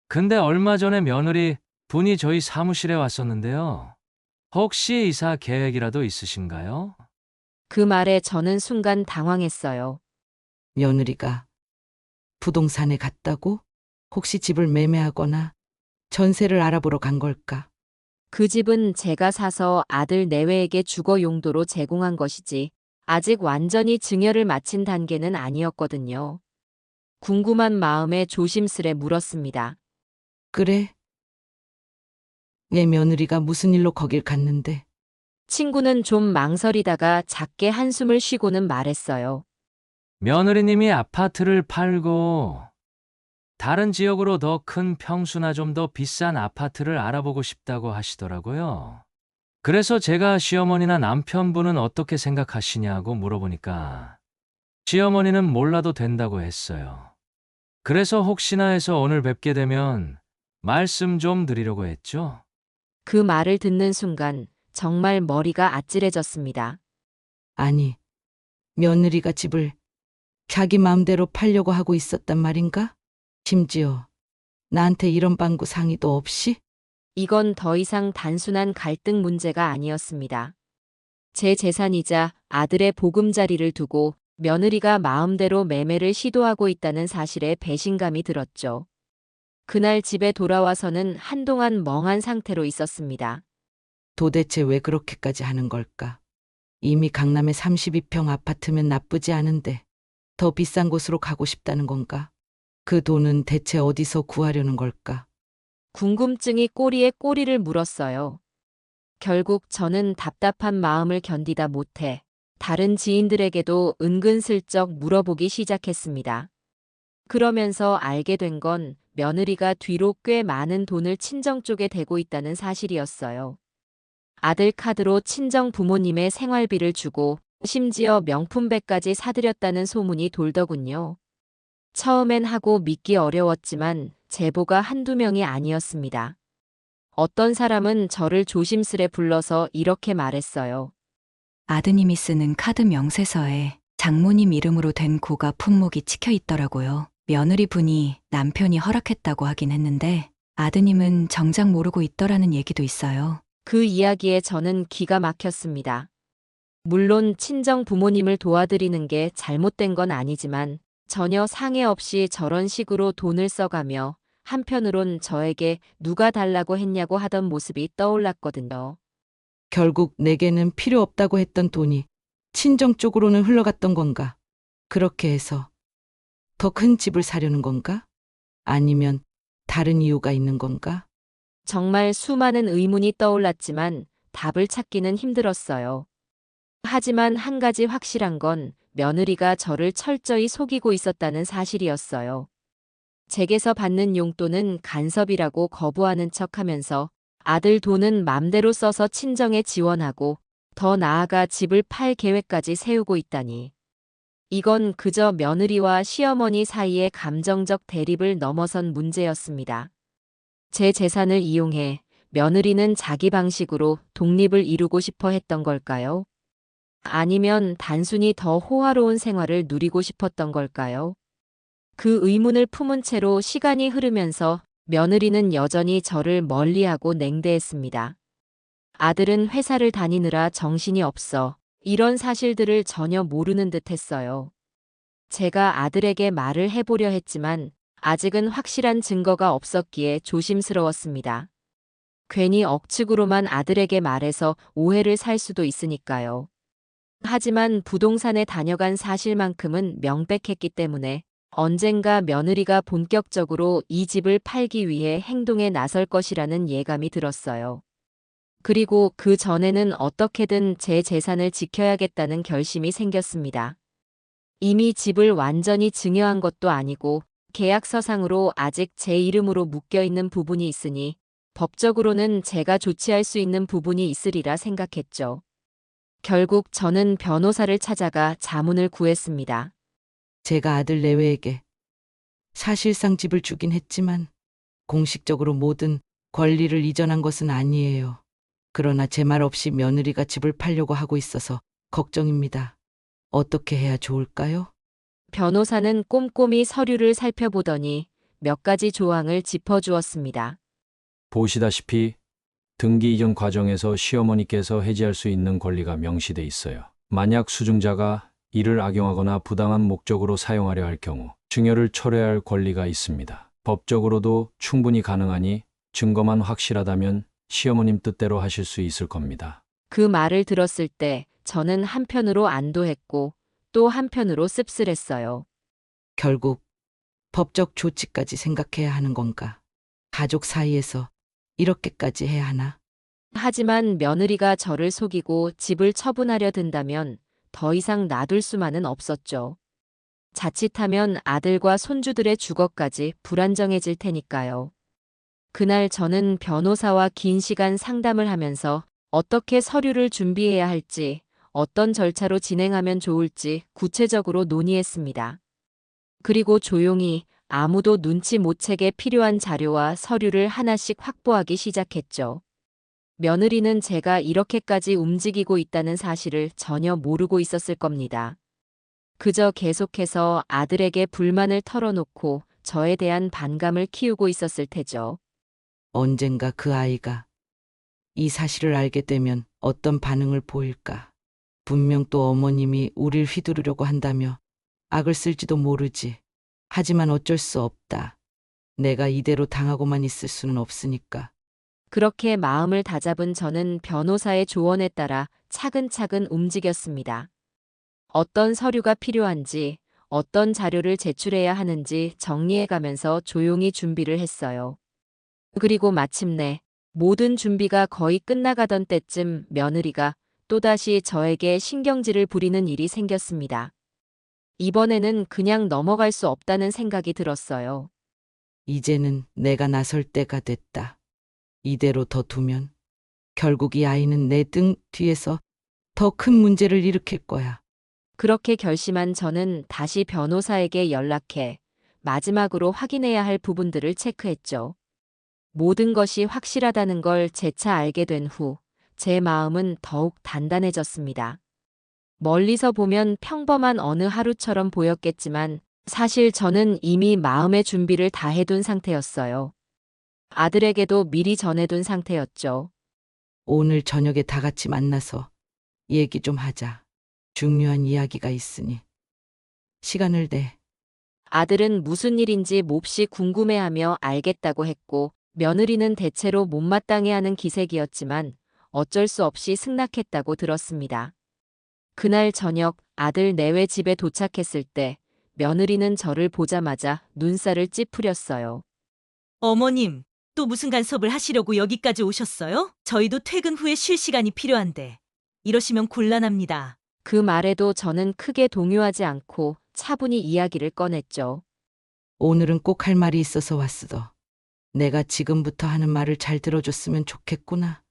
근데 얼마 전에 며느리 분이 저희 사무실에 왔었는데요. 혹시 이사 계획이라도 있으신가요? 그 말에 저는 순간 당황했어요. 며느리가 부동산에 갔다고? 혹시 집을 매매하거나 전세를 알아보러 간 걸까? 그 집은 제가 사서 아들 내외에게 주거 용도로 제공한 것이지 아직 완전히 증여를 마친 단계는 아니었거든요. 궁금한 마음에 조심스레 물었습니다. 그래? 내 며느리가 무슨 일로 거길 갔는데? 친구는 좀 망설이다가 작게 한숨을 쉬고는 말했어요. 며느리님이 아파트를 팔고 다른 지역으로 더 큰 평수나 좀 더 비싼 아파트를 알아보고 싶다고 하시더라고요. 그래서 제가 시어머니나 남편분은 어떻게 생각하시냐고 물어보니까 시어머니는 몰라도 된다고 했어요. 그래서 혹시나 해서 오늘 뵙게 되면 말씀 좀 드리려고 했죠. 그 말을 듣는 순간 정말 머리가 아찔해졌습니다. 아니, 며느리가 집을 자기 마음대로 팔려고 하고 있었단 말인가? 심지어 나한테 이런 방구 상의도 없이? 이건 더 이상 단순한 갈등 문제가 아니었습니다. 제 재산이자 아들의 보금자리를 두고 며느리가 마음대로 매매를 시도하고 있다는 사실에 배신감이 들었죠. 그날 집에 돌아와서는 한동안 멍한 상태로 있었습니다. 도대체 왜 그렇게까지 하는 걸까? 이미 강남의 32평 아파트면 나쁘지 않은데 더 비싼 곳으로 가고 싶다는 건가? 그 돈은 대체 어디서 구하려는 걸까? 궁금증이 꼬리에 꼬리를 물었어요. 결국 저는 답답한 마음을 견디다 못해 다른 지인들에게도 은근슬쩍 물어보기 시작했습니다. 그러면서 알게 된 건 며느리가 뒤로 꽤 많은 돈을 친정 쪽에 대고 있다는 사실이었어요. 아들 카드로 친정 부모님의 생활비를 주고 심지어 명품백까지 사들였다는 소문이 돌더군요. 처음엔 하고 믿기 어려웠지만 제보가 한두 명이 아니었습니다. 어떤 사람은 저를 조심스레 불러서 이렇게 말했어요. 아드님이 쓰는 카드 명세서에 장모님 이름으로 된 고가 품목이 찍혀 있더라고요. 며느리 분이 남편이 허락했다고 하긴 했는데 아드님은 정작 모르고 있더라는 얘기도 있어요. 그 이야기에 저는 기가 막혔습니다. 물론 친정 부모님을 도와드리는 게 잘못된 건 아니지만 전혀 상의 없이 저런 식으로 돈을 써가며 한편으론 저에게 누가 달라고 했냐고 하던 모습이 떠올랐거든요. 결국 내게는 필요 없다고 했던 돈이 친정 쪽으로는 흘러갔던 건가? 그렇게 해서 더 큰 집을 사려는 건가? 아니면 다른 이유가 있는 건가? 정말 수많은 의문이 떠올랐지만 답을 찾기는 힘들었어요. 하지만 한 가지 확실한 건 며느리가 저를 철저히 속이고 있었다는 사실이었어요. 제게서 받는 용돈은 간섭이라고 거부하는 척하면서 아들 돈은 맘대로 써서 친정에 지원하고 더 나아가 집을 팔 계획까지 세우고 있다니. 이건 그저 며느리와 시어머니 사이의 감정적 대립을 넘어선 문제였습니다. 제 재산을 이용해 며느리는 자기 방식으로 독립을 이루고 싶어 했던 걸까요? 아니면 단순히 더 호화로운 생활을 누리고 싶었던 걸까요? 그 의문을 품은 채로 시간이 흐르면서 며느리는 여전히 저를 멀리하고 냉대했습니다. 아들은 회사를 다니느라 정신이 없어 이런 사실들을 전혀 모르는 듯 했어요. 제가 아들에게 말을 해보려 했지만 아직은 확실한 증거가 없었기에 조심스러웠습니다. 괜히 억측으로만 아들에게 말해서 오해를 살 수도 있으니까요. 하지만 부동산에 다녀간 사실만큼은 명백했기 때문에 언젠가 며느리가 본격적으로 이 집을 팔기 위해 행동에 나설 것이라는 예감이 들었어요. 그리고 그 전에는 어떻게든 제 재산을 지켜야겠다는 결심이 생겼습니다. 이미 집을 완전히 증여한 것도 아니고 계약서상으로 아직 제 이름으로 묶여있는 부분이 있으니 법적으로는 제가 조치할 수 있는 부분이 있으리라 생각했죠. 결국 저는 변호사를 찾아가 자문을 구했습니다. 제가 아들 내외에게 사실상 집을 주긴 했지만 공식적으로 모든 권리를 이전한 것은 아니에요. 그러나 제 말 없이 며느리가 집을 팔려고 하고 있어서 걱정입니다. 어떻게 해야 좋을까요? 변호사는 꼼꼼히 서류를 살펴보더니 몇 가지 조항을 짚어주었습니다. 보시다시피 등기 이전 과정에서 시어머니께서 해지할 수 있는 권리가 명시돼 있어요. 만약 수증자가 이를 악용하거나 부당한 목적으로 사용하려 할 경우 증여를 철회할 권리가 있습니다. 법적으로도 충분히 가능하니 증거만 확실하다면 시어머님 뜻대로 하실 수 있을 겁니다. 그 말을 들었을 때 저는 한편으로 안도했고 또 한편으로 씁쓸했어요. 결국 법적 조치까지 생각해야 하는 건가? 가족 사이에서 이렇게까지 해야 하나? 하지만 며느리가 저를 속이고 집을 처분하려 든다면 더 이상 놔둘 수만은 없었죠. 자칫하면 아들과 손주들의 주거까지 불안정해질 테니까요. 그날 저는 변호사와 긴 시간 상담을 하면서 어떻게 서류를 준비해야 할지, 어떤 절차로 진행하면 좋을지 구체적으로 논의했습니다. 그리고 조용히 아무도 눈치 못 채게 필요한 자료와 서류를 하나씩 확보하기 시작했죠. 며느리는 제가 이렇게까지 움직이고 있다는 사실을 전혀 모르고 있었을 겁니다. 그저 계속해서 아들에게 불만을 털어놓고 저에 대한 반감을 키우고 있었을 테죠. 언젠가 그 아이가 이 사실을 알게 되면 어떤 반응을 보일까? 분명 또 어머님이 우릴 휘두르려고 한다며 악을 쓸지도 모르지. 하지만 어쩔 수 없다. 내가 이대로 당하고만 있을 수는 없으니까. 그렇게 마음을 다잡은 저는 변호사의 조언에 따라 차근차근 움직였습니다. 어떤 서류가 필요한지, 어떤 자료를 제출해야 하는지 정리해가면서 조용히 준비를 했어요. 그리고 마침내 모든 준비가 거의 끝나가던 때쯤 며느리가 또다시 저에게 신경질을 부리는 일이 생겼습니다. 이번에는 그냥 넘어갈 수 없다는 생각이 들었어요. 이제는 내가 나설 때가 됐다. 이대로 더 두면 결국 이 아이는 내 등 뒤에서 더 큰 문제를 일으킬 거야. 그렇게 결심한 저는 다시 변호사에게 연락해 마지막으로 확인해야 할 부분들을 체크했죠. 모든 것이 확실하다는 걸 재차 알게 된 후 제 마음은 더욱 단단해졌습니다. 멀리서 보면 평범한 어느 하루처럼 보였겠지만 사실 저는 이미 마음의 준비를 다 해둔 상태였어요. 아들에게도 미리 전해둔 상태였죠. 오늘 저녁에 다 같이 만나서 얘기 좀 하자. 중요한 이야기가 있으니. 시간을 내. 아들은 무슨 일인지 몹시 궁금해하며 알겠다고 했고 며느리는 대체로 못마땅해하는 기색이었지만 어쩔 수 없이 승낙했다고 들었습니다. 그날 저녁 아들 내외 집에 도착했을 때 며느리는 저를 보자마자 눈살을 찌푸렸어요. 어머님, 또 무슨 간섭을 하시려고 여기까지 오셨어요? 저희도 퇴근 후에 쉴 시간이 필요한데. 이러시면 곤란합니다. 그 말에도 저는 크게 동요하지 않고 차분히 이야기를 꺼냈죠. 오늘은 꼭 할 말이 있어서 왔어. 내가 지금부터 하는 말을 잘 들어줬으면 좋겠구나.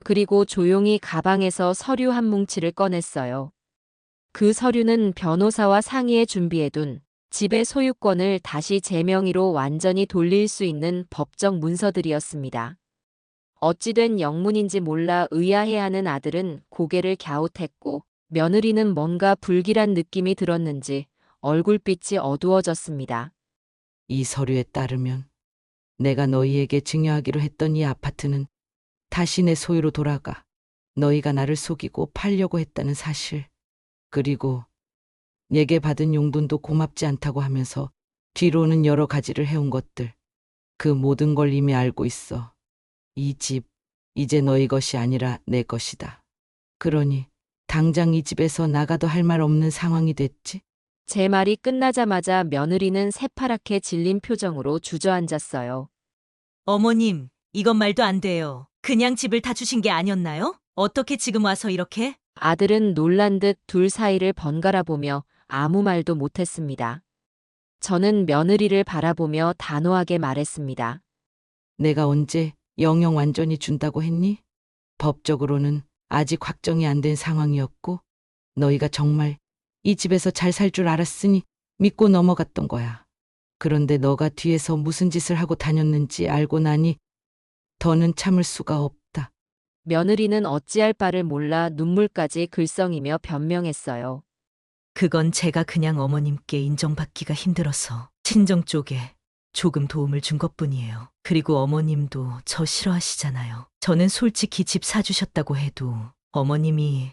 그리고 조용히 가방에서 서류 한 뭉치를 꺼냈어요. 그 서류는 변호사와 상의해 준비해둔 집의 소유권을 다시 제 명의로 완전히 돌릴 수 있는 법적 문서들이었습니다. 어찌된 영문인지 몰라 의아해하는 아들은 고개를 갸웃했고 며느리는 뭔가 불길한 느낌이 들었는지 얼굴빛이 어두워졌습니다. 이 서류에 따르면 내가 너희에게 증여하기로 했던 이 아파트는 다시 내 소유로 돌아가. 너희가 나를 속이고 팔려고 했다는 사실. 그리고 내게 받은 용돈도 고맙지 않다고 하면서 뒤로는 여러 가지를 해온 것들. 그 모든 걸 이미 알고 있어. 이 집, 이제 너희 것이 아니라 내 것이다. 그러니 당장 이 집에서 나가도 할 말 없는 상황이 됐지? 제 말이 끝나자마자 며느리는 새파랗게 질린 표정으로 주저앉았어요. 어머님, 이건 말도 안 돼요. 그냥 집을 다 주신 게 아니었나요? 어떻게 지금 와서 이렇게? 아들은 놀란 듯 둘 사이를 번갈아 보며 아무 말도 못했습니다. 저는 며느리를 바라보며 단호하게 말했습니다. 내가 언제 영영 완전히 준다고 했니? 법적으로는 아직 확정이 안 된 상황이었고 너희가 정말 이 집에서 잘 살 줄 알았으니 믿고 넘어갔던 거야. 그런데 너가 뒤에서 무슨 짓을 하고 다녔는지 알고 나니 더는 참을 수가 없다. 며느리는 어찌할 바를 몰라 눈물까지 글썽이며 변명했어요. 그건 제가 그냥 어머님께 인정받기가 힘들어서 친정 쪽에 조금 도움을 준 것뿐이에요. 그리고 어머님도 저 싫어하시잖아요. 저는 솔직히 집 사주셨다고 해도 어머님이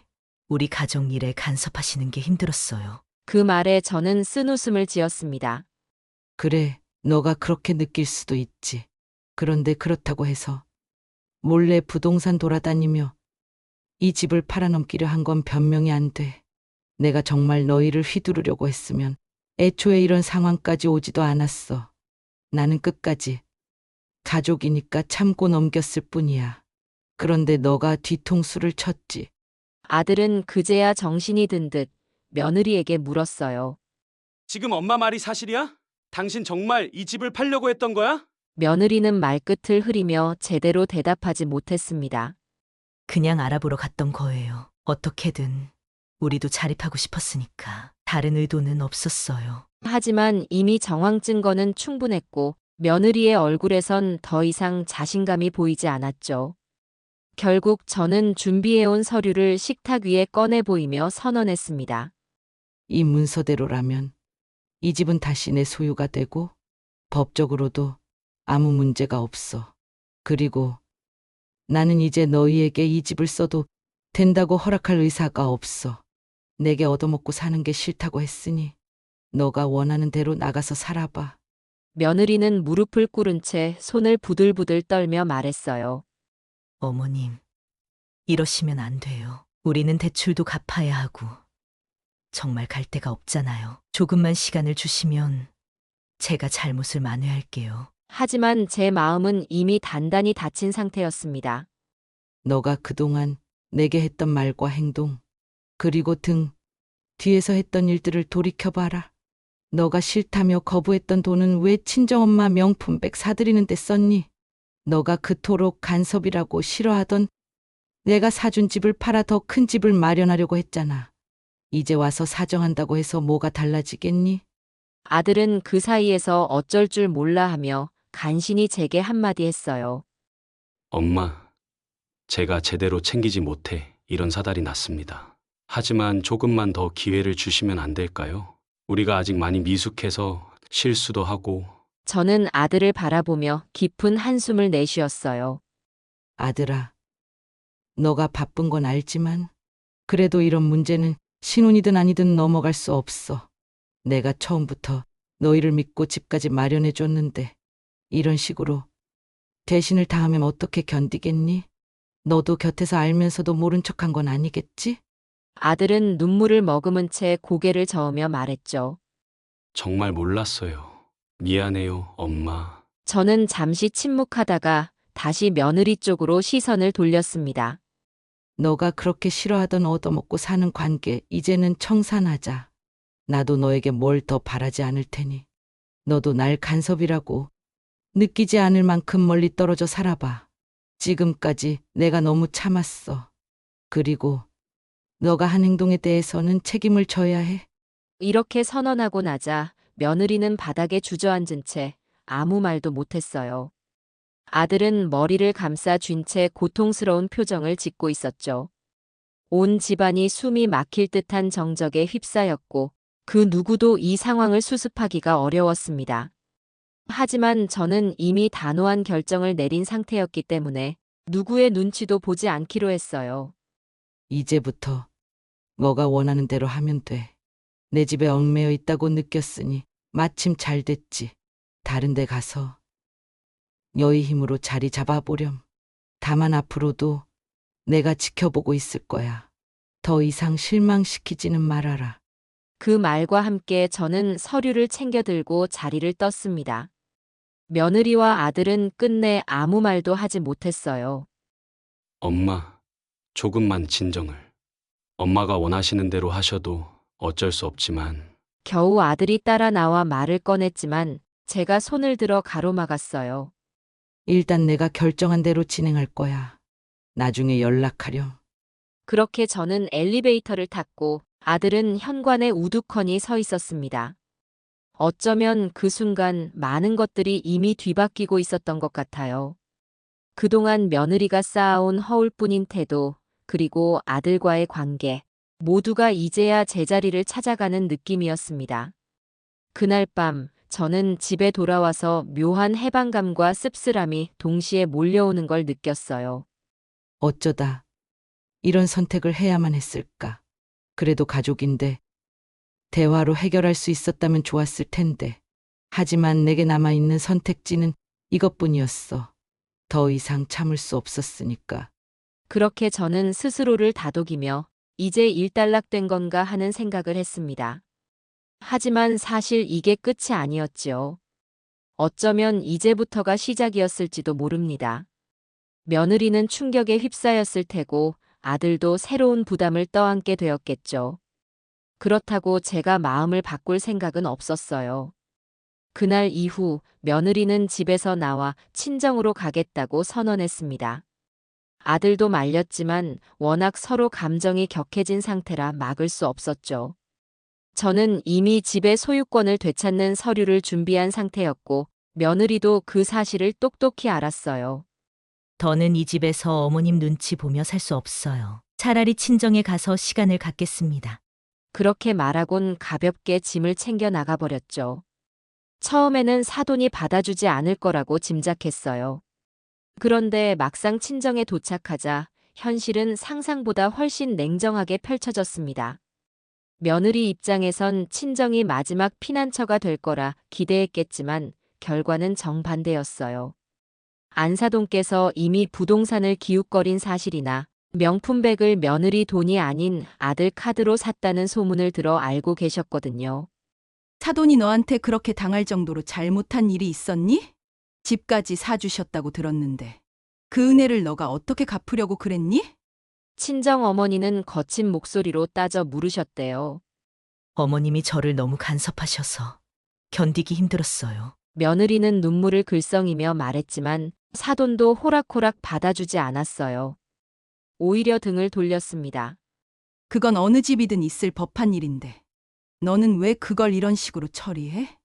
우리 가정 일에 간섭하시는 게 힘들었어요. 그 말에 저는 쓴웃음을 지었습니다. 그래, 너가 그렇게 느낄 수도 있지. 그런데 그렇다고 해서 몰래 부동산 돌아다니며 이 집을 팔아넘기려 한 건 변명이 안 돼. 내가 정말 너희를 휘두르려고 했으면 애초에 이런 상황까지 오지도 않았어. 나는 끝까지 가족이니까 참고 넘겼을 뿐이야. 그런데 너가 뒤통수를 쳤지. 아들은 그제야 정신이 든 듯 며느리에게 물었어요. 지금 엄마 말이 사실이야? 당신 정말 이 집을 팔려고 했던 거야? 며느리는 말끝을 흐리며 제대로 대답하지 못했습니다. 그냥 알아보러 갔던 거예요. 어떻게든 우리도 자립하고 싶었으니까. 다른 의도는 없었어요. 하지만 이미 정황 증거는 충분했고 며느리의 얼굴에선 더 이상 자신감이 보이지 않았죠. 결국 저는 준비해온 서류를 식탁 위에 꺼내 보이며 선언했습니다. 이 문서대로라면 이 집은 다시 내 소유가 되고 법적으로도 아무 문제가 없어. 그리고 나는 이제 너희에게 이 집을 써도 된다고 허락할 의사가 없어. 내게 얻어먹고 사는 게 싫다고 했으니 너가 원하는 대로 나가서 살아봐. 며느리는 무릎을 꿇은 채 손을 부들부들 떨며 말했어요. 어머님, 이러시면 안 돼요. 우리는 대출도 갚아야 하고 정말 갈 데가 없잖아요. 조금만 시간을 주시면 제가 잘못을 만회할게요. 하지만 제 마음은 이미 단단히 다친 상태였습니다. 너가 그동안 내게 했던 말과 행동, 그리고 등 뒤에서 했던 일들을 돌이켜봐라. 너가 싫다며 거부했던 돈은 왜 친정엄마 명품백 사들이는 데 썼니? 너가 그토록 간섭이라고 싫어하던 내가 사준 집을 팔아 더 큰 집을 마련하려고 했잖아. 이제 와서 사정한다고 해서 뭐가 달라지겠니? 아들은 그 사이에서 어쩔 줄 몰라 하며 간신히 제게 한마디 했어요. 엄마, 제가 제대로 챙기지 못해 이런 사달이 났습니다. 하지만 조금만 더 기회를 주시면 안 될까요? 우리가 아직 많이 미숙해서 실수도 하고. 저는 아들을 바라보며 깊은 한숨을 내쉬었어요. 아들아, 너가 바쁜 건 알지만 그래도 이런 문제는 신혼이든 아니든 넘어갈 수 없어. 내가 처음부터 너희를 믿고 집까지 마련해 줬는데 이런 식으로 배신을 당하면 어떻게 견디겠니? 너도 곁에서 알면서도 모른 척한 건 아니겠지? 아들은 눈물을 머금은 채 고개를 저으며 말했죠. 정말 몰랐어요. 미안해요, 엄마. 저는 잠시 침묵하다가 다시 며느리 쪽으로 시선을 돌렸습니다. 너가 그렇게 싫어하던 얻어먹고 사는 관계 이제는 청산하자. 나도 너에게 뭘 더 바라지 않을 테니 너도 날 간섭이라고 느끼지 않을 만큼 멀리 떨어져 살아봐. 지금까지 내가 너무 참았어. 그리고 너가 한 행동에 대해서는 책임을 져야 해. 이렇게 선언하고 나자 며느리는 바닥에 주저앉은 채 아무 말도 못했어요. 아들은 머리를 감싸 쥔 채 고통스러운 표정을 짓고 있었죠. 온 집안이 숨이 막힐 듯한 정적에 휩싸였고 그 누구도 이 상황을 수습하기가 어려웠습니다. 하지만 저는 이미 단호한 결정을 내린 상태였기 때문에 누구의 눈치도 보지 않기로 했어요. 이제부터 너가 원하는 대로 하면 돼. 내 집에 얽매여 있다고 느꼈으니 마침 잘 됐지. 다른 데 가서 너희 힘으로 자리 잡아보렴. 다만 앞으로도 내가 지켜보고 있을 거야. 더 이상 실망시키지는 말아라. 그 말과 함께 저는 서류를 챙겨 들고 자리를 떴습니다. 며느리와 아들은 끝내 아무 말도 하지 못했어요. 엄마, 조금만 진정을. 엄마가 원하시는 대로 하셔도 어쩔 수 없지만. 겨우 아들이 따라 나와 말을 꺼냈지만 제가 손을 들어 가로막았어요. 일단 내가 결정한 대로 진행할 거야. 나중에 연락하렴. 그렇게 저는 엘리베이터를 탔고 아들은 현관에 우두커니 서 있었습니다. 어쩌면 그 순간 많은 것들이 이미 뒤바뀌고 있었던 것 같아요. 그동안 며느리가 쌓아온 허울뿐인 태도, 그리고 아들과의 관계, 모두가 이제야 제자리를 찾아가는 느낌이었습니다. 그날 밤 저는 집에 돌아와서 묘한 해방감과 씁쓸함이 동시에 몰려오는 걸 느꼈어요. 어쩌다 이런 선택을 해야만 했을까. 그래도 가족인데 대화로 해결할 수 있었다면 좋았을 텐데. 하지만 내게 남아있는 선택지는 이것뿐이었어. 더 이상 참을 수 없었으니까. 그렇게 저는 스스로를 다독이며 이제 일단락된 건가 하는 생각을 했습니다. 하지만 사실 이게 끝이 아니었지요. 어쩌면 이제부터가 시작이었을지도 모릅니다. 며느리는 충격에 휩싸였을 테고 아들도 새로운 부담을 떠안게 되었겠죠. 그렇다고 제가 마음을 바꿀 생각은 없었어요. 그날 이후 며느리는 집에서 나와 친정으로 가겠다고 선언했습니다. 아들도 말렸지만 워낙 서로 감정이 격해진 상태라 막을 수 없었죠. 저는 이미 집의 소유권을 되찾는 서류를 준비한 상태였고 며느리도 그 사실을 똑똑히 알았어요. 더는 이 집에서 어머님 눈치 보며 살 수 없어요. 차라리 친정에 가서 시간을 갖겠습니다. 그렇게 말하곤 가볍게 짐을 챙겨 나가버렸죠. 처음에는 사돈이 받아주지 않을 거라고 짐작했어요. 그런데 막상 친정에 도착하자 현실은 상상보다 훨씬 냉정하게 펼쳐졌습니다. 며느리 입장에선 친정이 마지막 피난처가 될 거라 기대했겠지만 결과는 정반대였어요. 안사돈께서 이미 부동산을 기웃거린 사실이나 명품백을 며느리 돈이 아닌 아들 카드로 샀다는 소문을 들어 알고 계셨거든요. 사돈이 너한테 그렇게 당할 정도로 잘못한 일이 있었니? 집까지 사주셨다고 들었는데 그 은혜를 너가 어떻게 갚으려고 그랬니? 친정 어머니는 거친 목소리로 따져 물으셨대요. 어머님이 저를 너무 간섭하셔서 견디기 힘들었어요. 며느리는 눈물을 글썽이며 말했지만 사돈도 호락호락 받아주지 않았어요. 오히려 등을 돌렸습니다. 그건 어느 집이든 있을 법한 일인데. 너는 왜 그걸 이런 식으로 처리해?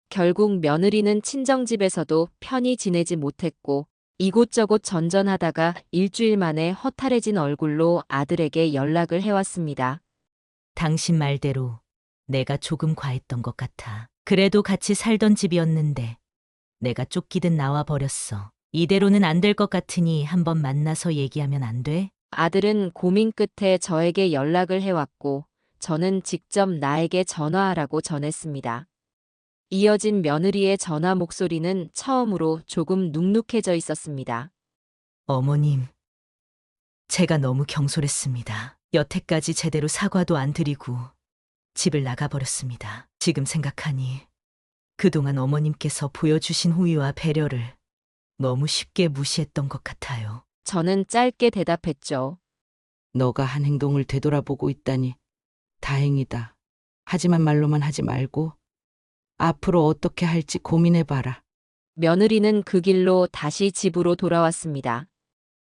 결국 며느리는 친정집에서도 편히 지내지 못했고 이곳저곳 전전하다가 일주일 만에 허탈해진 얼굴로 아들에게 연락을 해왔습니다. 당신 말대로 내가 조금 과했던 것 같아. 그래도 같이 살던 집이었는데 내가 쫓기듯 나와 버렸어. 이대로는 안 될 것 같으니 한번 만나서 얘기하면 안 돼? 아들은 고민 끝에 저에게 연락을 해왔고 저는 직접 나에게 전화하라고 전했습니다. 이어진 며느리의 전화 목소리는 처음으로 조금 눅눅해져 있었습니다. 어머님, 제가 너무 경솔했습니다. 여태까지 제대로 사과도 안 드리고 집을 나가버렸습니다. 지금 생각하니 그동안 어머님께서 보여주신 호의와 배려를 너무 쉽게 무시했던 것 같아요. 저는 짧게 대답했죠. 너가 한 행동을 되돌아보고 있다니 다행이다. 하지만 말로만 하지 말고 앞으로 어떻게 할지 고민해봐라. 며느리는 그 길로 다시 집으로 돌아왔습니다.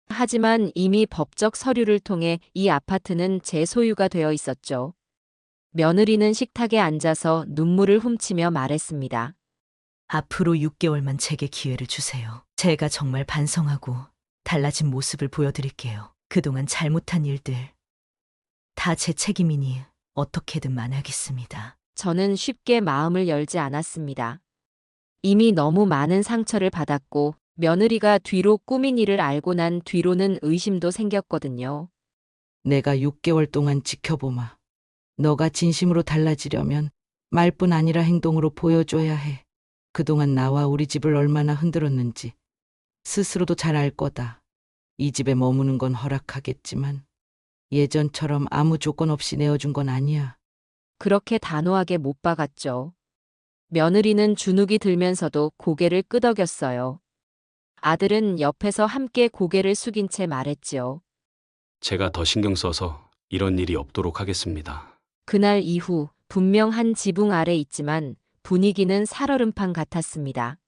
하지만 이미 법적 서류를 통해 이 아파트는 제 소유가 되어 있었죠. 며느리는 식탁에 앉아서 눈물을 훔치며 말했습니다. 앞으로 6개월만 제게 기회를 주세요. 제가 정말 반성하고 달라진 모습을 보여드릴게요. 그동안 잘못한 일들 다 제 책임이니 어떻게든 만회하겠습니다. 저는 쉽게 마음을 열지 않았습니다. 이미 너무 많은 상처를 받았고 며느리가 뒤로 꾸민 일을 알고 난 뒤로는 의심도 생겼거든요. 내가 6개월 동안 지켜보마. 너가 진심으로 달라지려면 말뿐 아니라 행동으로 보여줘야 해. 그동안 나와 우리 집을 얼마나 흔들었는지 스스로도 잘 알 거다. 이 집에 머무는 건 허락하겠지만 예전처럼 아무 조건 없이 내어준 건 아니야. 그렇게 단호하게 못 박았죠. 며느리는 주눅이 들면서도 고개를 끄덕였어요. 아들은 옆에서 함께 고개를 숙인 채 말했지요. 제가 더 신경 써서 이런 일이 없도록 하겠습니다. 그날 이후 분명 한 지붕 아래 있지만 분위기는 살얼음판 같았습니다.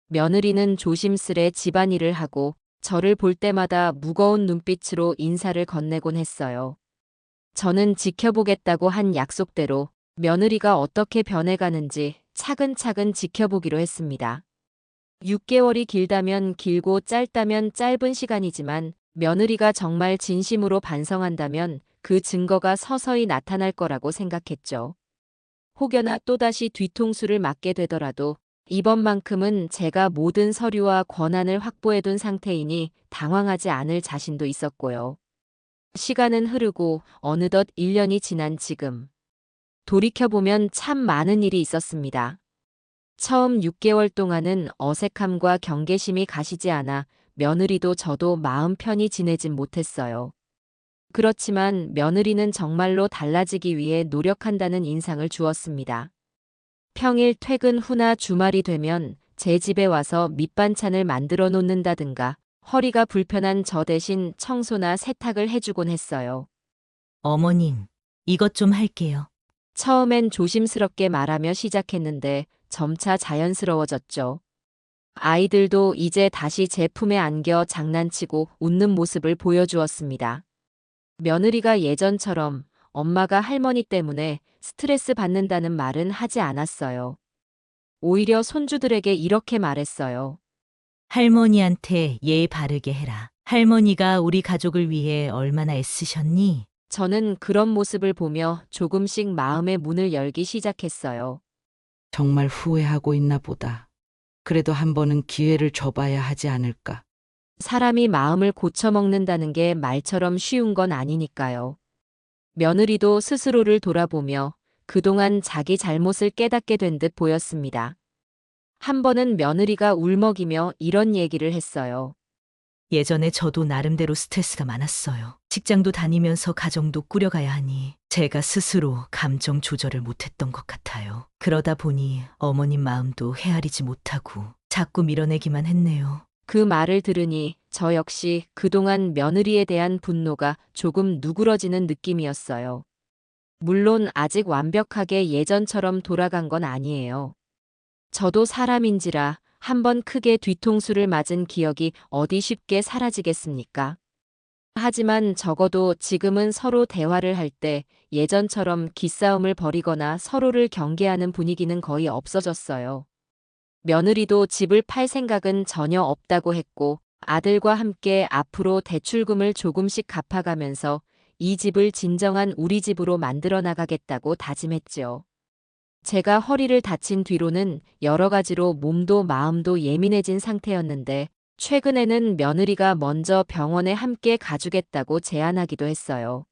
며느리는 조심스레 집안일을 하고 저를 볼 때마다 무거운 눈빛으로 인사를 건네곤 했어요. 저는 지켜보겠다고 한 약속대로 며느리가 어떻게 변해가는지 차근차근 지켜보기로 했습니다. 6개월이 길다면 길고 짧다면 짧은 시간이지만 며느리가 정말 진심으로 반성한다면 그 증거가 서서히 나타날 거라고 생각했죠. 혹여나 또다시 뒤통수를 맞게 되더라도 이번만큼은 제가 모든 서류와 권한을 확보해둔 상태이니 당황하지 않을 자신도 있었고요. 시간은 흐르고 어느덧 1년이 지난 지금. 돌이켜보면 참 많은 일이 있었습니다. 처음 6개월 동안은 어색함과 경계심이 가시지 않아 며느리도 저도 마음 편히 지내진 못했어요. 그렇지만 며느리는 정말로 달라지기 위해 노력한다는 인상을 주었습니다. 평일 퇴근 후나 주말이 되면 제 집에 와서 밑반찬을 만들어 놓는다든가 허리가 불편한 저 대신 청소나 세탁을 해주곤 했어요. 어머님, 이것 좀 할게요. 처음엔 조심스럽게 말하며 시작했는데 점차 자연스러워졌죠. 아이들도 이제 다시 제 품에 안겨 장난치고 웃는 모습을 보여주었습니다. 며느리가 예전처럼 엄마가 할머니 때문에 스트레스 받는다는 말은 하지 않았어요. 오히려 손주들에게 이렇게 말했어요. 할머니한테 예의 바르게 해라. 할머니가 우리 가족을 위해 얼마나 애쓰셨니? 저는 그런 모습을 보며 조금씩 마음의 문을 열기 시작했어요. 정말 후회하고 있나 보다. 그래도 한 번은 기회를 줘봐야 하지 않을까. 사람이 마음을 고쳐먹는다는 게 말처럼 쉬운 건 아니니까요. 며느리도 스스로를 돌아보며 그동안 자기 잘못을 깨닫게 된 듯 보였습니다. 한 번은 며느리가 울먹이며 이런 얘기를 했어요. 예전에 저도 나름대로 스트레스가 많았어요. 직장도 다니면서 가정도 꾸려가야 하니 제가 스스로 감정 조절을 못했던 것 같아요. 그러다 보니 어머님 마음도 헤아리지 못하고 자꾸 밀어내기만 했네요. 그 말을 들으니 저 역시 그동안 며느리에 대한 분노가 조금 누그러지는 느낌이었어요. 물론 아직 완벽하게 예전처럼 돌아간 건 아니에요. 저도 사람인지라 한번 크게 뒤통수를 맞은 기억이 어디 쉽게 사라지겠습니까? 하지만 적어도 지금은 서로 대화를 할 때 예전처럼 기싸움을 벌이거나 서로를 경계하는 분위기는 거의 없어졌어요. 며느리도 집을 팔 생각은 전혀 없다고 했고 아들과 함께 앞으로 대출금을 조금씩 갚아가면서 이 집을 진정한 우리 집으로 만들어 나가겠다고 다짐했지요. 제가 허리를 다친 뒤로는 여러 가지로 몸도 마음도 예민해진 상태였는데 최근에는 며느리가 먼저 병원에 함께 가주겠다고 제안하기도 했어요.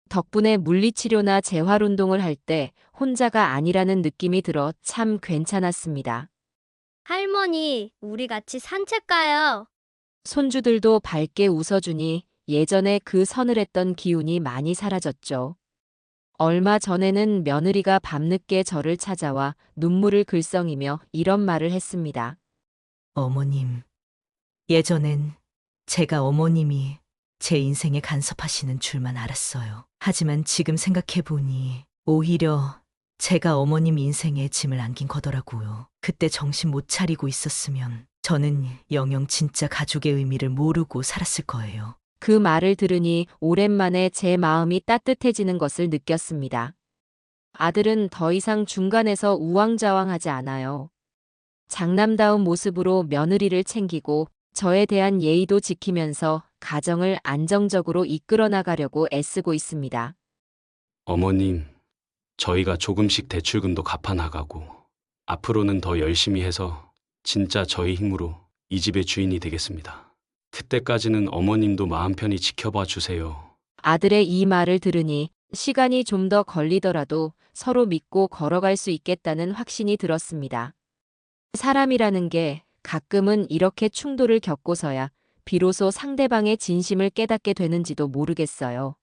덕분에 물리치료나 재활운동을 할 때 혼자가 아니라는 느낌이 들어 참 괜찮았습니다. 할머니, 우리 같이 산책 가요. 손주들도 밝게 웃어주니 예전에 그 서늘했던 기운이 많이 사라졌죠. 얼마 전에는 며느리가 밤늦게 저를 찾아와 눈물을 글썽이며 이런 말을 했습니다. 어머님, 예전엔 제가 어머님이 제 인생에 간섭하시는 줄만 알았어요. 하지만 지금 생각해보니 오히려 제가 어머님 인생에 짐을 안긴 거더라고요. 그때 정신 못 차리고 있었으면 저는 영영 진짜 가족의 의미를 모르고 살았을 거예요. 그 말을 들으니 오랜만에 제 마음이 따뜻해지는 것을 느꼈습니다. 아들은 더 이상 중간에서 우왕좌왕하지 않아요. 장남다운 모습으로 며느리를 챙기고 저에 대한 예의도 지키면서 가정을 안정적으로 이끌어 나가려고 애쓰고 있습니다. 어머님, 저희가 조금씩 대출금도 갚아나가고 앞으로는 더 열심히 해서 진짜 저희 힘으로 이 집의 주인이 되겠습니다. 그때까지는 어머님도 마음 편히 지켜봐 주세요. 아들의 이 말을 들으니 시간이 좀 더 걸리더라도 서로 믿고 걸어갈 수 있겠다는 확신이 들었습니다. 사람이라는 게 가끔은 이렇게 충돌을 겪고서야 비로소 상대방의 진심을 깨닫게 되는지도 모르겠어요.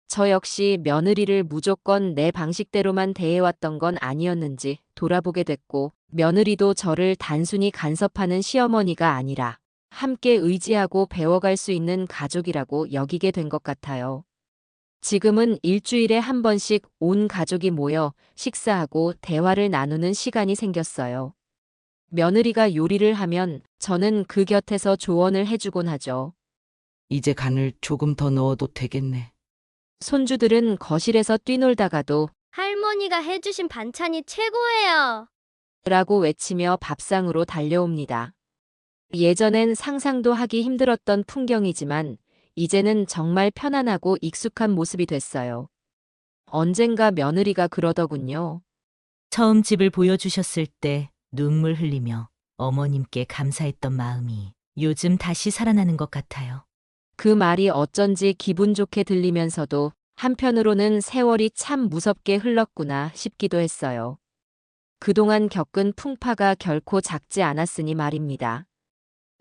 저 역시 며느리를 무조건 내 방식대로만 대해왔던 건 아니었는지 돌아보게 됐고, 며느리도 저를 단순히 간섭하는 시어머니가 아니라 함께 의지하고 배워갈 수 있는 가족이라고 여기게 된 것 같아요. 지금은 일주일에 한 번씩 온 가족이 모여 식사하고 대화를 나누는 시간이 생겼어요. 며느리가 요리를 하면 저는 그 곁에서 조언을 해주곤 하죠. 이제 간을 조금 더 넣어도 되겠네. 손주들은 거실에서 뛰놀다가도 할머니가 해주신 반찬이 최고예요. 라고 외치며 밥상으로 달려옵니다. 예전엔 상상도 하기 힘들었던 풍경이지만 이제는 정말 편안하고 익숙한 모습이 됐어요. 언젠가 며느리가 그러더군요. 처음 집을 보여주셨을 때 눈물 흘리며 어머님께 감사했던 마음이 요즘 다시 살아나는 것 같아요. 그 말이 어쩐지 기분 좋게 들리면서도 한편으로는 세월이 참 무섭게 흘렀구나 싶기도 했어요. 그동안 겪은 풍파가 결코 작지 않았으니 말입니다.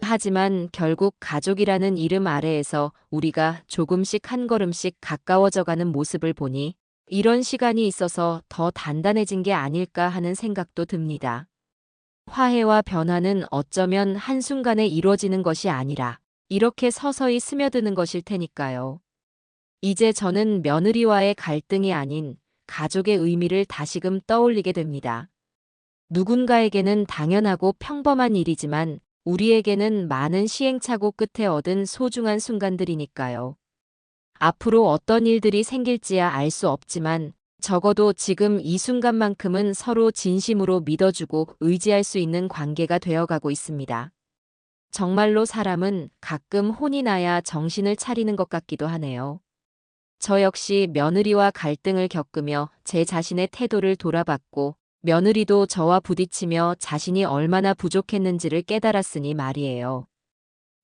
하지만 결국 가족이라는 이름 아래에서 우리가 조금씩 한 걸음씩 가까워져가는 모습을 보니 이런 시간이 있어서 더 단단해진 게 아닐까 하는 생각도 듭니다. 화해와 변화는 어쩌면 한순간에 이루어지는 것이 아니라 이렇게 서서히 스며드는 것일 테니까요. 이제 저는 며느리와의 갈등이 아닌 가족의 의미를 다시금 떠올리게 됩니다. 누군가에게는 당연하고 평범한 일이지만 우리에게는 많은 시행착오 끝에 얻은 소중한 순간들이니까요. 앞으로 어떤 일들이 생길지야 알 수 없지만 적어도 지금 이 순간만큼은 서로 진심으로 믿어주고 의지할 수 있는 관계가 되어가고 있습니다. 정말로 사람은 가끔 혼이 나야 정신을 차리는 것 같기도 하네요. 저 역시 며느리와 갈등을 겪으며 제 자신의 태도를 돌아봤고 며느리도 저와 부딪히며 자신이 얼마나 부족했는지를 깨달았으니 말이에요.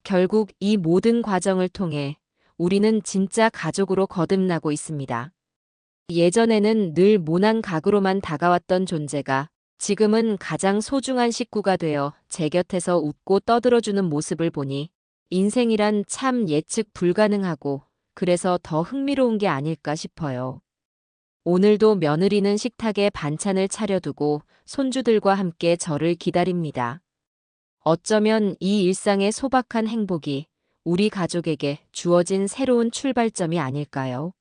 결국 이 모든 과정을 통해 우리는 진짜 가족으로 거듭나고 있습니다. 예전에는 늘 모난 가구로만 다가왔던 존재가 지금은 가장 소중한 식구가 되어 제 곁에서 웃고 떠들어주는 모습을 보니 인생이란 참 예측 불가능하고 그래서 더 흥미로운 게 아닐까 싶어요. 오늘도 며느리는 식탁에 반찬을 차려두고 손주들과 함께 저를 기다립니다. 어쩌면 이 일상의 소박한 행복이 우리 가족에게 주어진 새로운 출발점이 아닐까요?